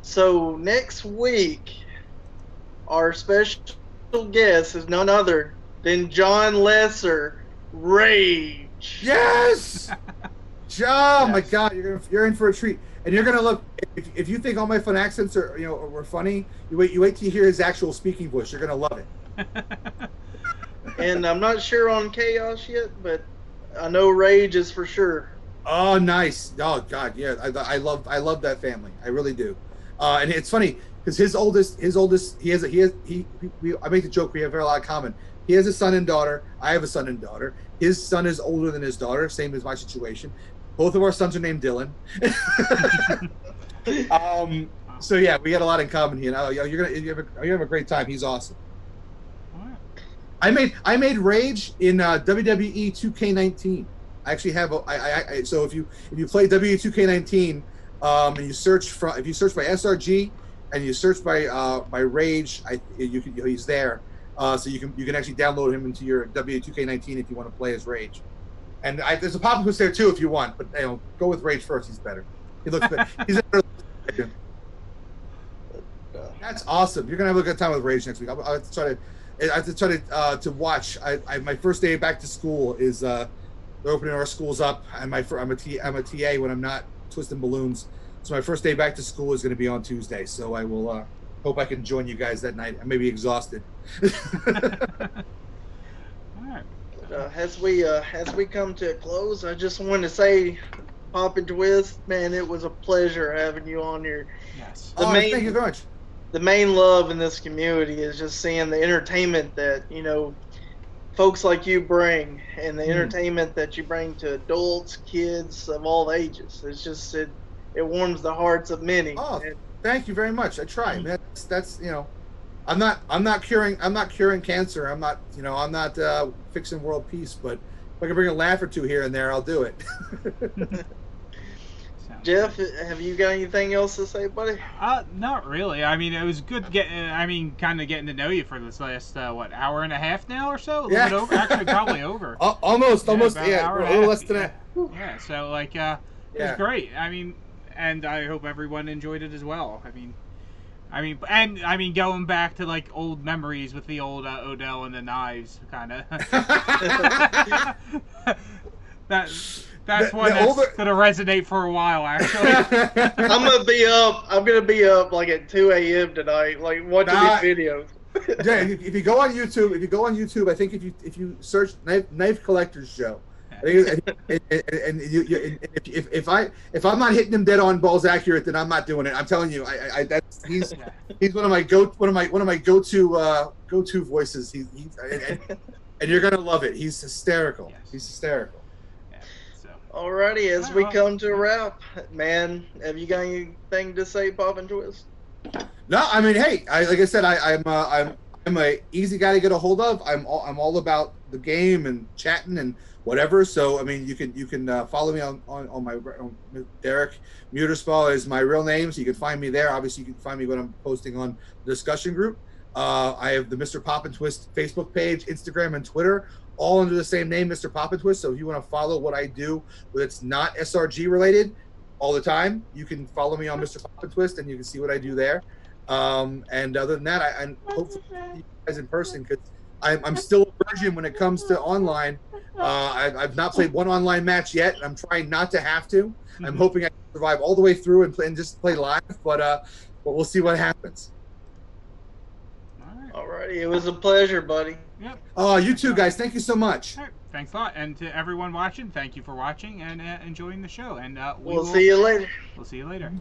So next week, our special guest is none other than John Lesser, Rage. Yes. Oh my God, you're in for a treat, and you're gonna look. If you think all my fun accents were funny, you wait till you hear his actual speaking voice. You're gonna love it. And I'm not sure on Chaos yet, but I know Rage is for sure. Oh, nice. Oh God, yeah. I love that family. I really do. And it's funny because his oldest, I make the joke we have a lot in common. He has a son and daughter. I have a son and daughter. His son is older than his daughter. Same as my situation. Both of our sons are named Dylan. So yeah, we got a lot in common here. You have a great time. He's awesome. I made Rage in WWE 2K19. I actually have so if you play WWE 2K19 and you search by SRG and you search by Rage, he's there. So you can actually download him into your WWE 2K19 if you want to play as Rage. And there's a PoppinTwist there too if you want, but go with Rage first. He's better. He looks better. That's awesome. You're gonna have a good time with Rage next week. I have to try to watch. My first day back to school is they're opening our schools up, and I'm a TA when I'm not twisting balloons. So my first day back to school is going to be on Tuesday. So I will hope I can join you guys that night. I may be exhausted. As we come to a close, I just want to say, PoppinTwist, man, it was a pleasure having you on here. Yes. Thank you very much. The main love in this community is just seeing the entertainment that folks like you bring, and the entertainment that you bring to adults, kids of all ages. It's just it warms the hearts of many. Oh, thank you very much. I try. That's I'm not curing cancer. I'm not fixing world peace, but if I can bring a laugh or two here and there, I'll do it. Jeff, have you got anything else to say, buddy? Not really. I mean, it was good kind of getting to know you for this last hour and a half now or so. A little bit over. Actually, probably over. Almost. A little less than that. Yeah. So it was great. I mean, and I hope everyone enjoyed it as well. I mean, going back to old memories with the old Odell and the knives, kind of. That's one that's gonna resonate for a while, actually. I'm gonna be up at 2 a.m. tonight, watching these videos. Yeah, if you go on YouTube, I think if you search knife collectors show, and if I'm not hitting him dead on balls accurate, then I'm not doing it. I'm telling you, he's one of my go-to voices. And you're gonna love it. He's hysterical. Yes. He's hysterical. Alrighty, as we come to a wrap, man, have you got anything to say, PoppinTwist? No, I mean, hey, like I said, I'm a easy guy to get a hold of. I'm all about the game and chatting and whatever. So I mean, you can follow me on my Derek Muterspaw is my real name, so you can find me there. Obviously, you can find me when I'm posting on the discussion group. I have the Mr. PoppinTwist Facebook page, Instagram, and Twitter, all under the same name, Mr. PoppinTwist. So if you want to follow what I do, but it's not SRG related all the time, you can follow me on Mr. PoppinTwist, and you can see what I do there. And other than that, I hopefully see you guys in person, because I'm still a virgin when it comes to online. I've not played one online match yet, and I'm trying not to have to. I'm hoping I can survive all the way through and just play live, but we'll see what happens. Alrighty, it was a pleasure, buddy. Yep. Oh, you too, guys. Thank you so much. All right. Thanks a lot. And to everyone watching, thank you for watching and enjoying the show. And we'll see you later. We'll see you later.